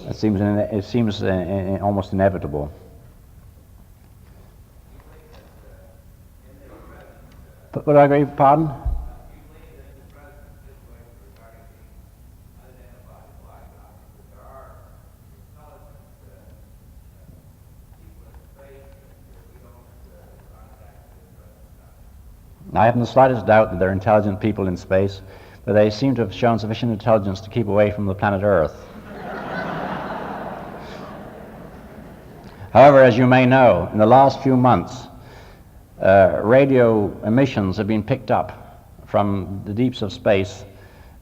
It seems almost inevitable. Would I agree? Pardon? I haven't the slightest doubt that there are intelligent people in space, but they seem to have shown sufficient intelligence to keep away from the planet Earth. However, as you may know, in the last few months, radio emissions have been picked up from the deeps of space,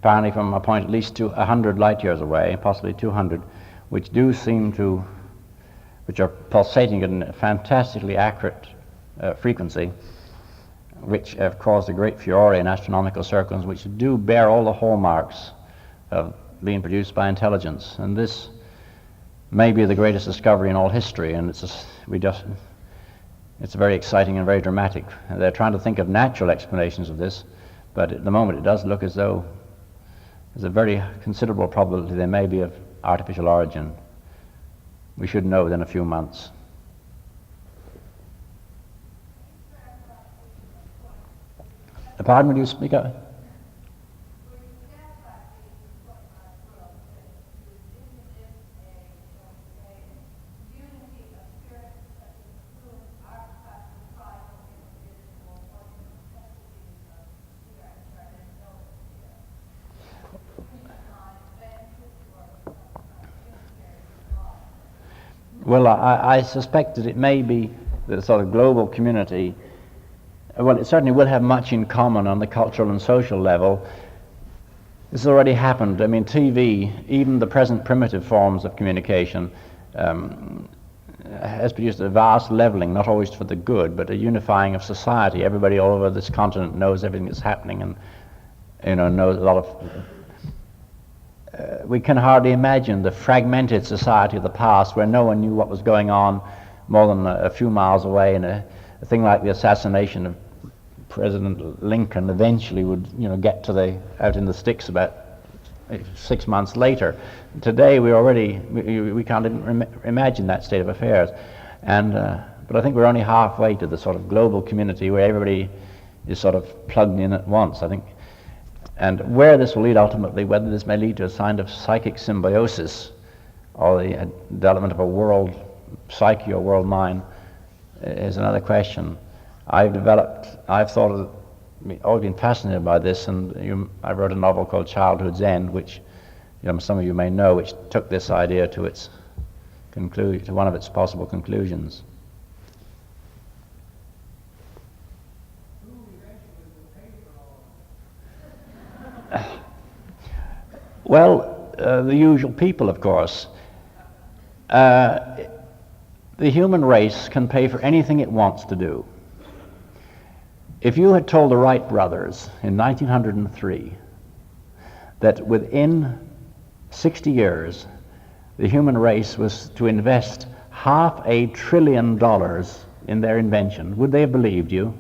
apparently from a point at least to 100 light years away, possibly 200, which do seem to, which are pulsating at a fantastically accurate frequency, which have caused a great furore in astronomical circles, which do bear all the hallmarks of being produced by intelligence. And this may be the greatest discovery in all history, and it's very exciting and very dramatic. They're trying to think of natural explanations of this, but at the moment it does look as though there's a very considerable probability there may be of artificial origin. We should know within a few months. Pardon, will you speak up? Well, I suspect that it may be the sort of global community. Well, it certainly will have much in common on the cultural and social level. This has already happened. I mean, TV, even the present primitive forms of communication, has produced a vast leveling, not always for the good, but a unifying of society. Everybody all over this continent knows everything that's happening, and knows a lot of. We can hardly imagine the fragmented society of the past, where no one knew what was going on more than a few miles away, and a thing like the assassination of President Lincoln eventually would, get to out in the sticks about 6 months later. Today we can't even imagine that state of affairs, but I think we're only halfway to the sort of global community where everybody is sort of plugged in at once, I think. And where this will lead ultimately, whether this may lead to a kind of psychic symbiosis or the development of a world psyche or world mind, is another question. I've always been fascinated by this, and I wrote a novel called Childhood's End, which some of you may know, which took this idea to its to one of its possible conclusions. Well, the usual people, of course. The human race can pay for anything it wants to do. If you had told the Wright brothers in 1903 that within 60 years the human race was to invest $500 billion in their invention, would they have believed you?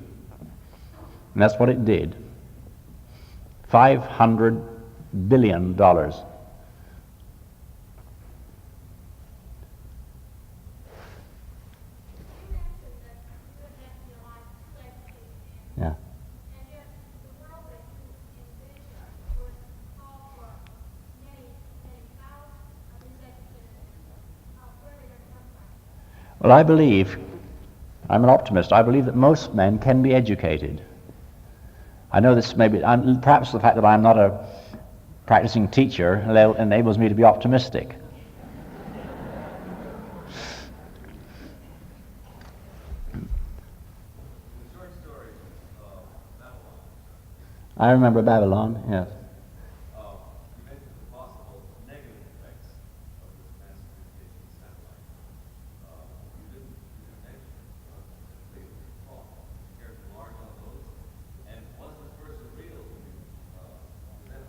And that's what it did. $500 billion. Yeah. Well, I believe, I'm an optimist, I believe that most men can be educated. I know this may be, perhaps the fact that I'm not a practicing teacher enables me to be optimistic. I remember Babylon, yes. You mentioned the possible negative effects of this mass communication satellite. You didn't mention they were compared to large on those. And was this person real when you presented this?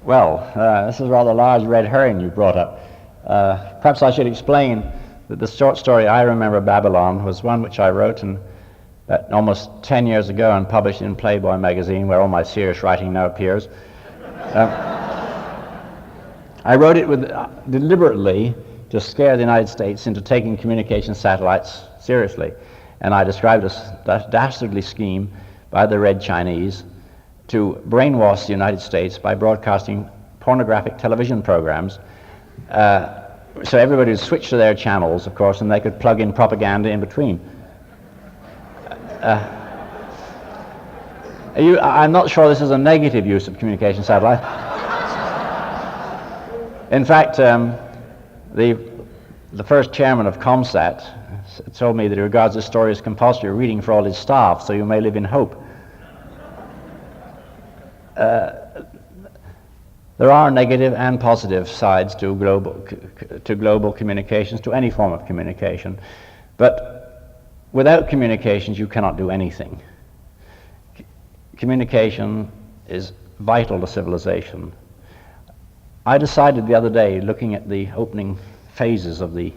Well, this is a rather large red herring you brought up. Perhaps I should explain that the short story I Remember Babylon was one which I wrote almost 10 years ago and published in Playboy magazine, where all my serious writing now appears. I wrote it deliberately to scare the United States into taking communication satellites seriously. And I described a dastardly scheme by the Red Chinese to brainwash the United States by broadcasting pornographic television programs. So everybody would switch to their channels, of course, and they could plug in propaganda in between. I'm not sure this is a negative use of communication satellite. In fact, the first chairman of ComSat told me that he regards this story as compulsory reading for all his staff, so you may live in hope. There are negative and positive sides to global communications, to any form of communication. But without communications, you cannot do anything. Communication is vital to civilization. I decided the other day, looking at the opening phases of the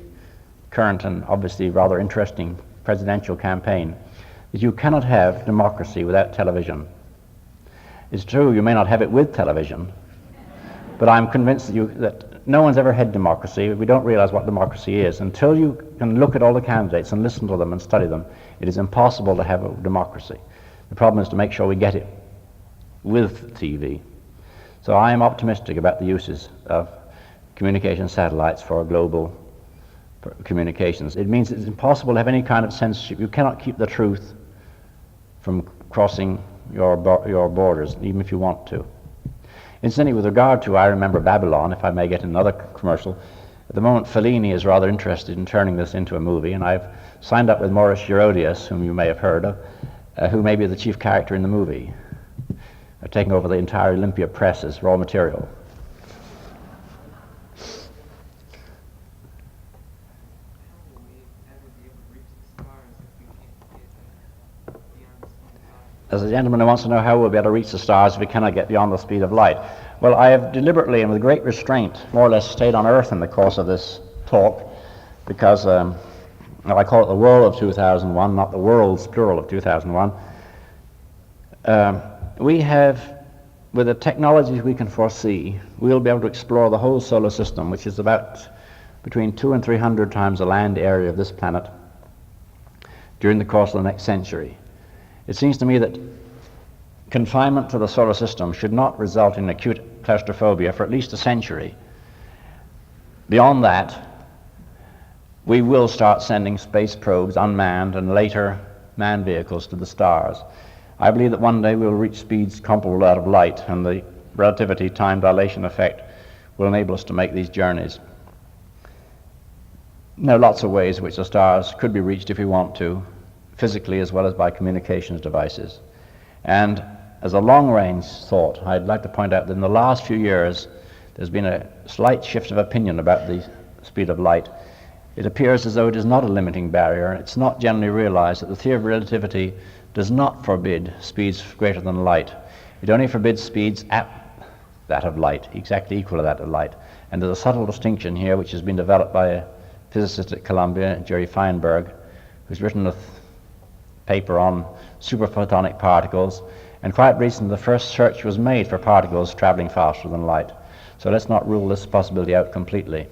current and obviously rather interesting presidential campaign, that you cannot have democracy without television. It's true, you may not have it with television, but I'm convinced that no one's ever had democracy. We don't realize what democracy is. Until you can look at all the candidates and listen to them and study them, it is impossible to have a democracy. The problem is to make sure we get it with TV. So I am optimistic about the uses of communication satellites for global communications. It means it's impossible to have any kind of censorship. You cannot keep the truth from crossing your borders, even if you want to. Incidentally, with regard to I Remember Babylon, if I may get another commercial, at the moment Fellini is rather interested in turning this into a movie, and I've signed up with Maurice Geodesic, whom you may have heard of, who may be the chief character in the movie. I've taken over the entire Olympia press as raw material. As a gentleman who wants to know how we'll be able to reach the stars if we cannot get beyond the speed of light. Well, I have deliberately and with great restraint more or less stayed on Earth in the course of this talk because I call it the world of 2001, not the worlds, plural, of 2001. We have, with the technologies we can foresee, we'll be able to explore the whole solar system, which is about between 200 and 300 times the land area of this planet, during the course of the next century. It seems to me that confinement to the solar system should not result in acute claustrophobia for at least a century. Beyond that, we will start sending space probes, unmanned, and later manned vehicles to the stars. I believe that one day we will reach speeds comparable to that of light, and the relativity time dilation effect will enable us to make these journeys. There are lots of ways in which the stars could be reached if we want to, physically as well as by communications devices. And as a long-range thought, I'd like to point out that in the last few years there's been a slight shift of opinion about the speed of light. It appears as though it is not a limiting barrier, and it's not generally realized that the theory of relativity does not forbid speeds greater than light. It only forbids speeds at that of light, exactly equal to that of light. And there's a subtle distinction here which has been developed by a physicist at Columbia, Jerry Feinberg, who's written a paper on superphotonic particles, and quite recently the first search was made for particles traveling faster than light. So let's not rule this possibility out completely.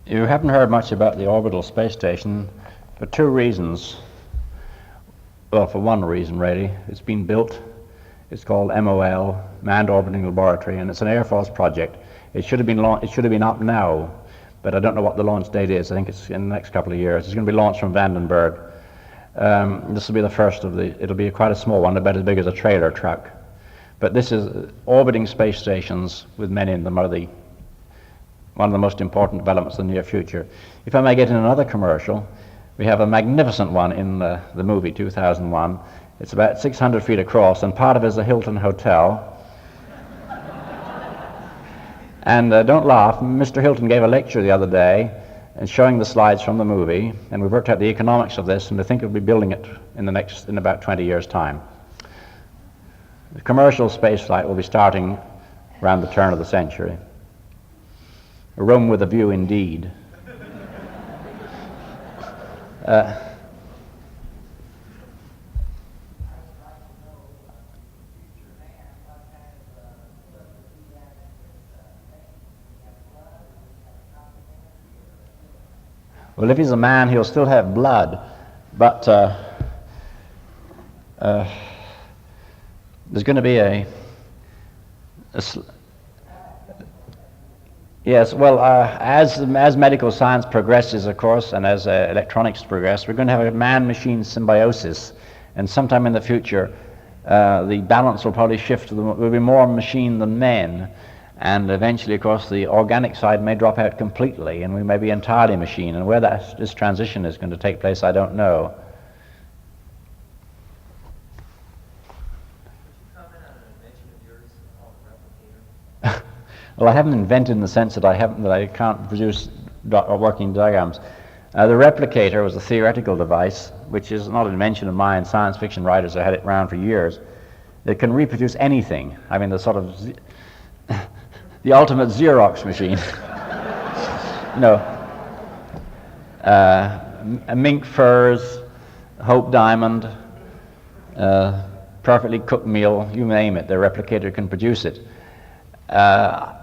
You haven't heard much about the orbital space station for two reasons. Well, for one reason, really. It's been built. It's called MOL, Manned Orbiting Laboratory, and it's an Air Force project. It should have been it should have been up now, but I don't know what the launch date is. I think it's in the next couple of years. It's going to be launched from Vandenberg. This will be the first of the, it'll be quite a small one, about as big as a trailer truck. But this is orbiting space stations with men in them are one of the most important developments in the near future. If I may get in another commercial, we have a magnificent one in the movie 2001. It's about 600 feet across, and part of it is a Hilton hotel. And don't laugh, Mr. Hilton gave a lecture the other day and showing the slides from the movie, and we worked out the economics of this, and I think we'll be building it in about 20 years' time. The commercial space flight will be starting around the turn of the century. A room with a view indeed. Well, if he's a man, he'll still have blood, but there's going to be yes, well, as medical science progresses, of course, and as electronics progress, we're going to have a man-machine symbiosis, and sometime in the future, the balance will probably shift to will be more machine than men, and eventually, of course, the organic side may drop out completely, and we may be entirely machine. And where this transition is going to take place, I don't know. Well, I haven't invented in the sense that I can't produce working diagrams. The replicator was a theoretical device, which is not an invention of mine. Science fiction writers have had it around for years. It can reproduce anything. I mean, the sort of the ultimate Xerox machine. Mink furs, Hope diamond, perfectly cooked meal, you name it. The replicator can produce it.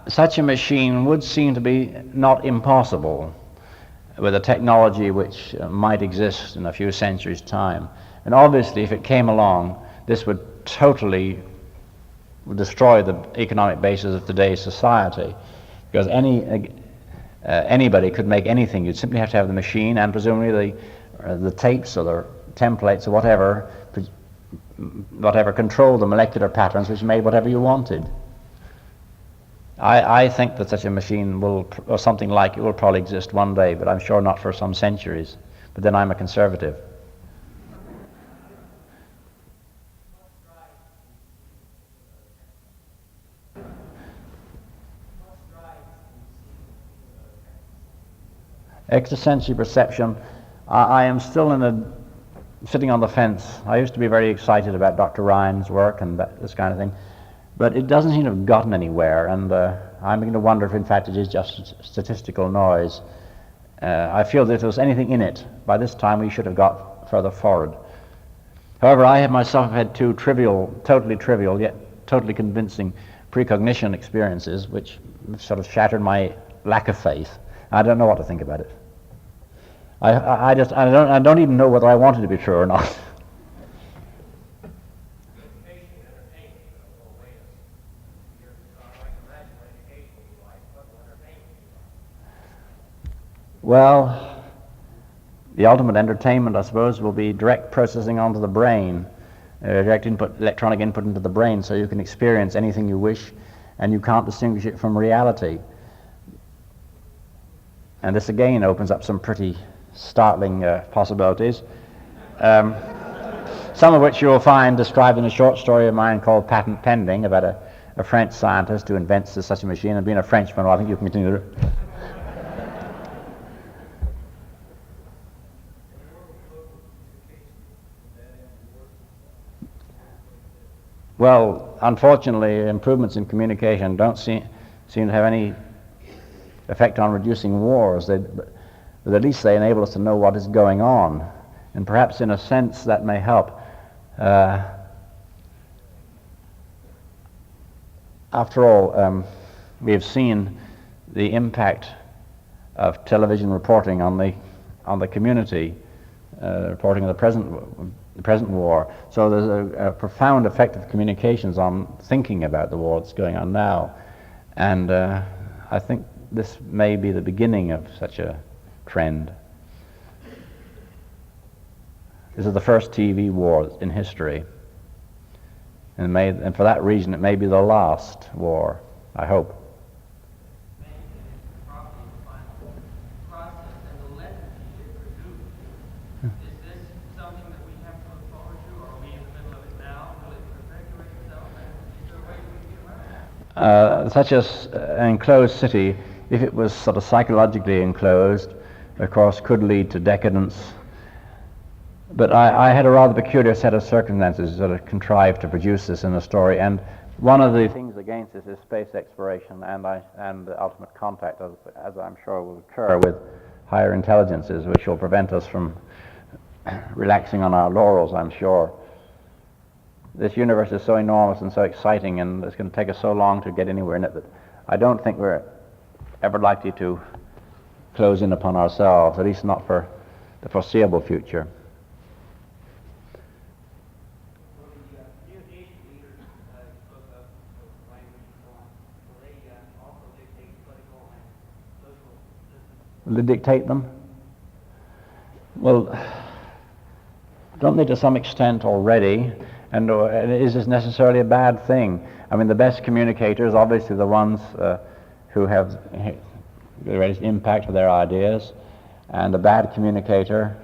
Such a machine would seem to be not impossible with a technology which might exist in a few centuries' time. And obviously, if it came along, this would totally destroy the economic basis of today's society, because anybody could make anything. You'd simply have to have the machine and presumably the tapes or the templates or whatever control the molecular patterns which made whatever you wanted. I think that such a machine will, or something like it, will probably exist one day, but I'm sure not for some centuries. But then I'm a conservative. Extrasensory perception, I am still sitting on the fence. I used to be very excited about Dr. Ryan's work and this kind of thing. But it doesn't seem to have gotten anywhere, and I'm beginning to wonder if in fact it is just statistical noise. I feel that if there was anything in it, by this time we should have got further forward. However, I have myself had two totally trivial, yet totally convincing precognition experiences which sort of shattered my lack of faith. I don't know what to think about it. I don't even know whether I want it to be true or not. Well, the ultimate entertainment, I suppose, will be direct processing onto the brain, direct input, electronic input into the brain, so you can experience anything you wish, and you can't distinguish it from reality. And this again opens up some pretty startling possibilities, some of which you'll find described in a short story of mine called Patent Pending, about a French scientist who invents such a machine, and being a Frenchman, well, I think you can continue to... Well, unfortunately, improvements in communication don't seem to have any effect on reducing wars, but at least they enable us to know what is going on, and perhaps in a sense that may help. After all, we have seen the impact of television reporting on the community, reporting of the present war. So there's a profound effect of communications on thinking about the war that's going on now, and I think this may be the beginning of such a trend. This is the first TV war in history, and for that reason it may be the last war, I hope. Such as an enclosed city, if it was sort of psychologically enclosed, of course, could lead to decadence. But I had a rather peculiar set of circumstances that have contrived to produce this in the story, and one of the things against this is space exploration and ultimate contact, as I'm sure will occur with higher intelligences, which will prevent us from relaxing on our laurels, I'm sure. This universe is so enormous and so exciting, and it's going to take us so long to get anywhere in it that I don't think we're ever likely to close in upon ourselves, at least not for the foreseeable future. Well, the geodesic leaders spoke of language and so on. Will they also dictate political and social systems? Will they dictate them? Well, don't they to some extent already? And is this necessarily a bad thing? I mean, the best communicators, obviously the ones who have the greatest impact with their ideas, and a bad communicator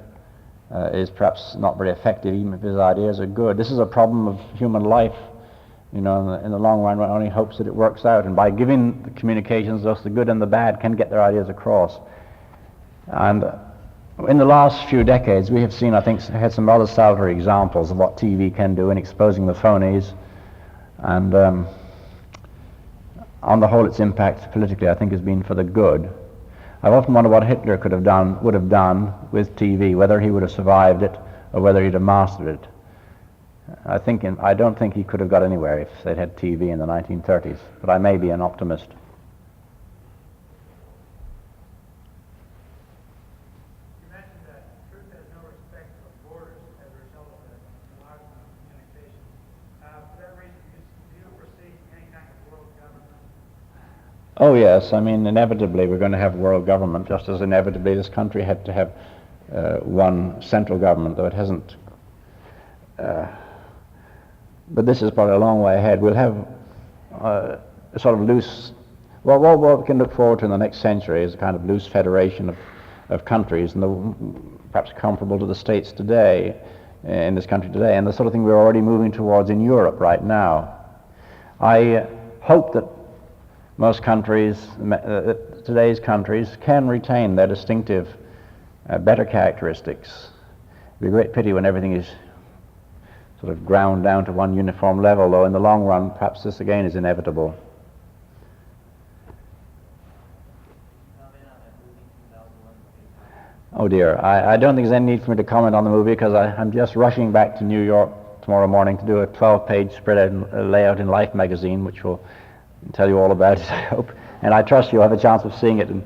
is perhaps not very effective even if his ideas are good. This is a problem of human life. You know, in the long run, one only hopes that it works out, and by giving the communications, thus the good and the bad can get their ideas across. And in the last few decades, we have seen, I think, had some rather salutary examples of what TV can do in exposing the phonies, and on the whole, its impact politically, I think, has been for the good. I've often wondered what Hitler would have done with TV, whether he would have survived it or whether he'd have mastered it. I don't think he could have got anywhere if they'd had TV in the 1930s, but I may be an optimist. You mentioned that truth has no respect of borders as a result of the enlargement of communication. For that reason, do you foresee any kind of world government? Oh yes, I mean, inevitably we're going to have world government, just as inevitably this country had to have one central government, though it hasn't. But this is probably a long way ahead. We'll have a sort of loose, well, what we can look forward to in the next century is a kind of loose federation of countries, and perhaps comparable to the states today, in this country today, and the sort of thing we're already moving towards in Europe right now. I hope that most countries, today's countries, can retain their distinctive, better characteristics. It'd be a great pity when everything is sort of ground down to one uniform level, though in the long run, perhaps this again is inevitable. Oh dear, I don't think there's any need for me to comment on the movie because I'm just rushing back to New York tomorrow morning to do a 12-page spread out layout in Life magazine, which will tell you all about it, I hope. And I trust you'll have a chance of seeing it. And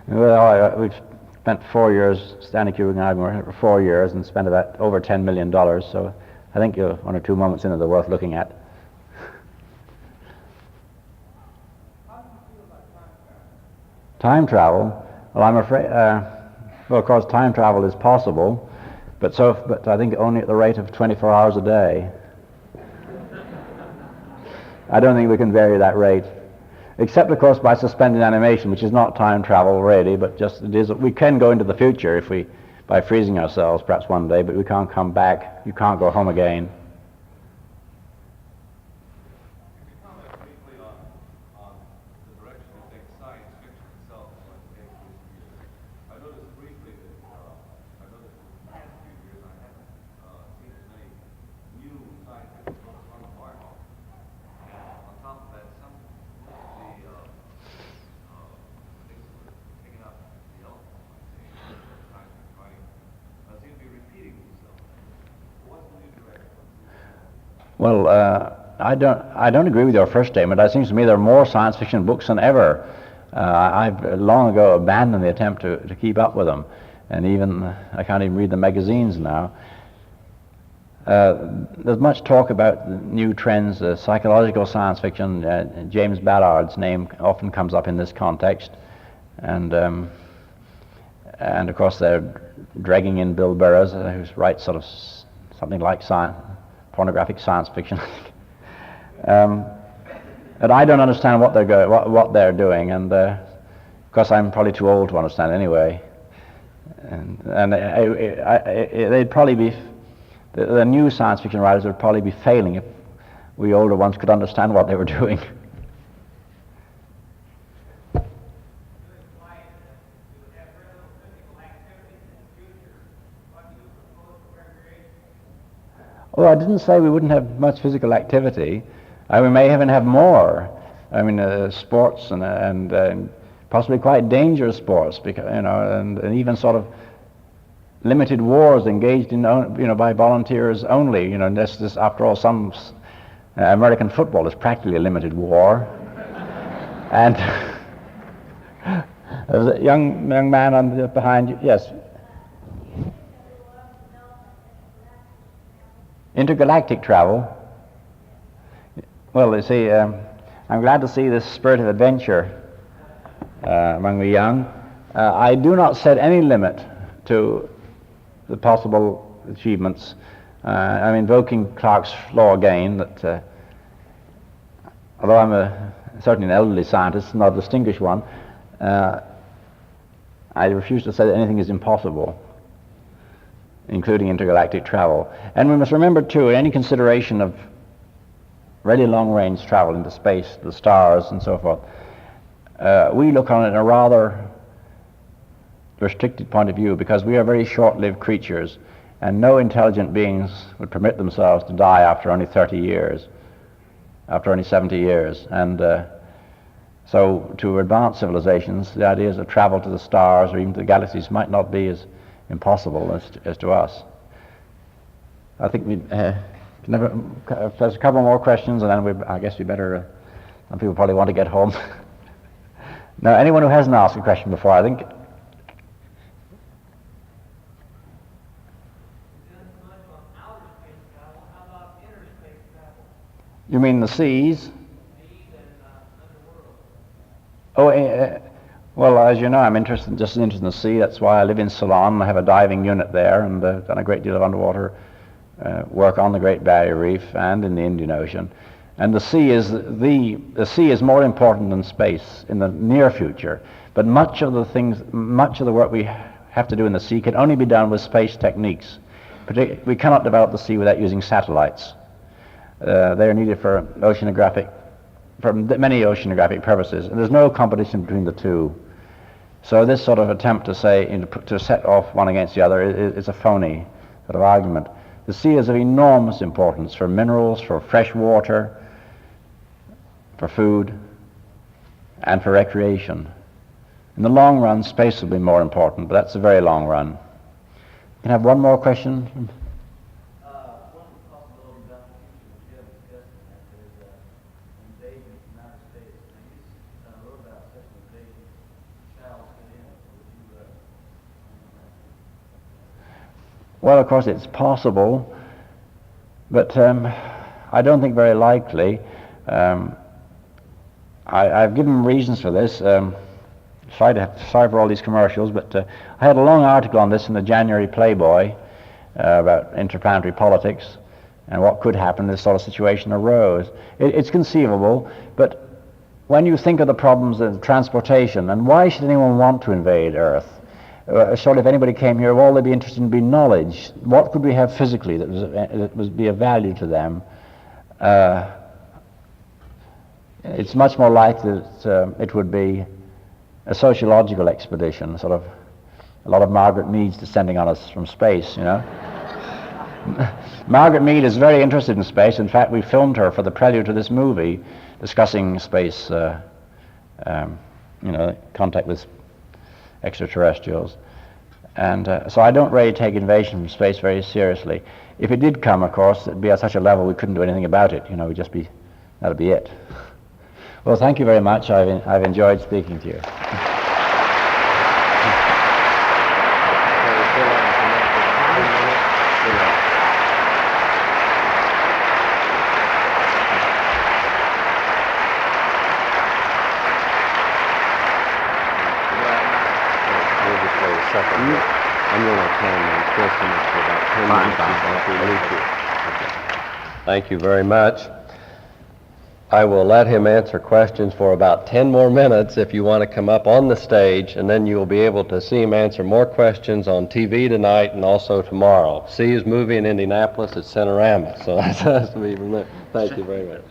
well, we've spent 4 years, Stanley Kubrick and I have been working for 4 years and spent about over $10 million, so I think 1 or 2 moments in it are worth looking at. How do you feel about time travel? Time travel? Well, I'm afraid, well, of course, time travel is possible, but I think only at the rate of 24 hours a day. I don't think we can vary that rate, except, of course, by suspending animation, which is not time travel really, but just it is. We can go into the future if by freezing ourselves, perhaps one day, but we can't come back. You can't go home again. Could you comment briefly on the direction it takes science fiction itself when it takes this year? I noticed briefly that in the past few years I haven't seen as many new science fiction books on the market. And on top of that, some of the things that were picking up the element, like say, science fiction writing, seem to be repeating themselves. What's the new direction? Well, I don't agree with your first statement. It seems to me there are more science fiction books than ever. I've long ago abandoned the attempt to keep up with them, and even I can't even read the magazines now. There's much talk about new trends, psychological science fiction. James Ballard's name often comes up in this context, and of course they're dragging in Bill Burroughs, who writes sort of something like pornographic science fiction. And I don't understand what they're doing, and of course I'm probably too old to understand anyway. And they'd probably be. The new science fiction writers would probably be failing if we older ones could understand what they were doing. Oh, I didn't say we wouldn't have much physical activity. We may even have more. I mean, sports and possibly quite dangerous sports, because and even sort of limited wars engaged in, by volunteers only. This after all, some American football is practically a limited war, and There's a young man on the, behind you. Yes. Intergalactic travel. Well, you see, I'm glad to see this spirit of adventure among the young. I do not set any limit to the possible achievements. I'm invoking Clarke's law again that although I'm certainly an elderly scientist, not a distinguished one, I refuse to say that anything is impossible, including intergalactic travel. And we must remember, too, any consideration of really long-range travel into space, the stars and so forth, we look on it in a rather restricted point of view because we are very short-lived creatures, and no intelligent beings would permit themselves to die after only 30 years, after only 70 years. And so to advanced civilizations, the ideas of travel to the stars or even to the galaxies might not be as impossible as to us. I think we if there's a couple more questions, and then I guess we better, some people probably want to get home. Now, anyone who hasn't asked a question before, I think. You mean the seas? Oh, well, as you know, I'm just interested in the sea. That's why I live in Ceylon. I have a diving unit there, and done a great deal of underwater work on the Great Barrier Reef and in the Indian Ocean. And the sea is more important than space in the near future. But much of the work we have to do in the sea can only be done with space techniques. We cannot develop the sea without using satellites. They are needed for many oceanographic purposes, and there's no competition between the two. So this sort of attempt to to set off one against the other is a phony sort of argument. The sea is of enormous importance for minerals, for fresh water, for food, and for recreation. In the long run, space will be more important, but that's a very long run. Can I have one more question? Well, of course, it's possible, but I don't think very likely. I've given reasons for this. Sorry for all these commercials, but I had a long article on this in the January Playboy about interplanetary politics and what could happen if this sort of situation arose. It's conceivable, but when you think of the problems of transportation, and why should anyone want to invade Earth? Surely if anybody came here, all they'd be interested in would be knowledge. What could we have physically that would be of value to them? It's much more likely that it would be a sociological expedition, sort of a lot of Margaret Mead's descending on us from space, you know. Margaret Mead is very interested in space. In fact, we filmed her for the prelude to this movie discussing space, contact with extraterrestrials. And so I don't really take invasion from space very seriously. If it did come, of course, it'd be at such a level we couldn't do anything about it. That'd be it. Well, thank you very much. I've enjoyed speaking to you. I'm going to attend questions for about 10 minutes. Thank you very much. I will let him answer questions for about 10 more minutes if you want to come up on the stage, and then you will be able to see him answer more questions on TV tonight and also tomorrow. See his movie in Indianapolis at Cinerama, so that's to be remembered. Thank you very much.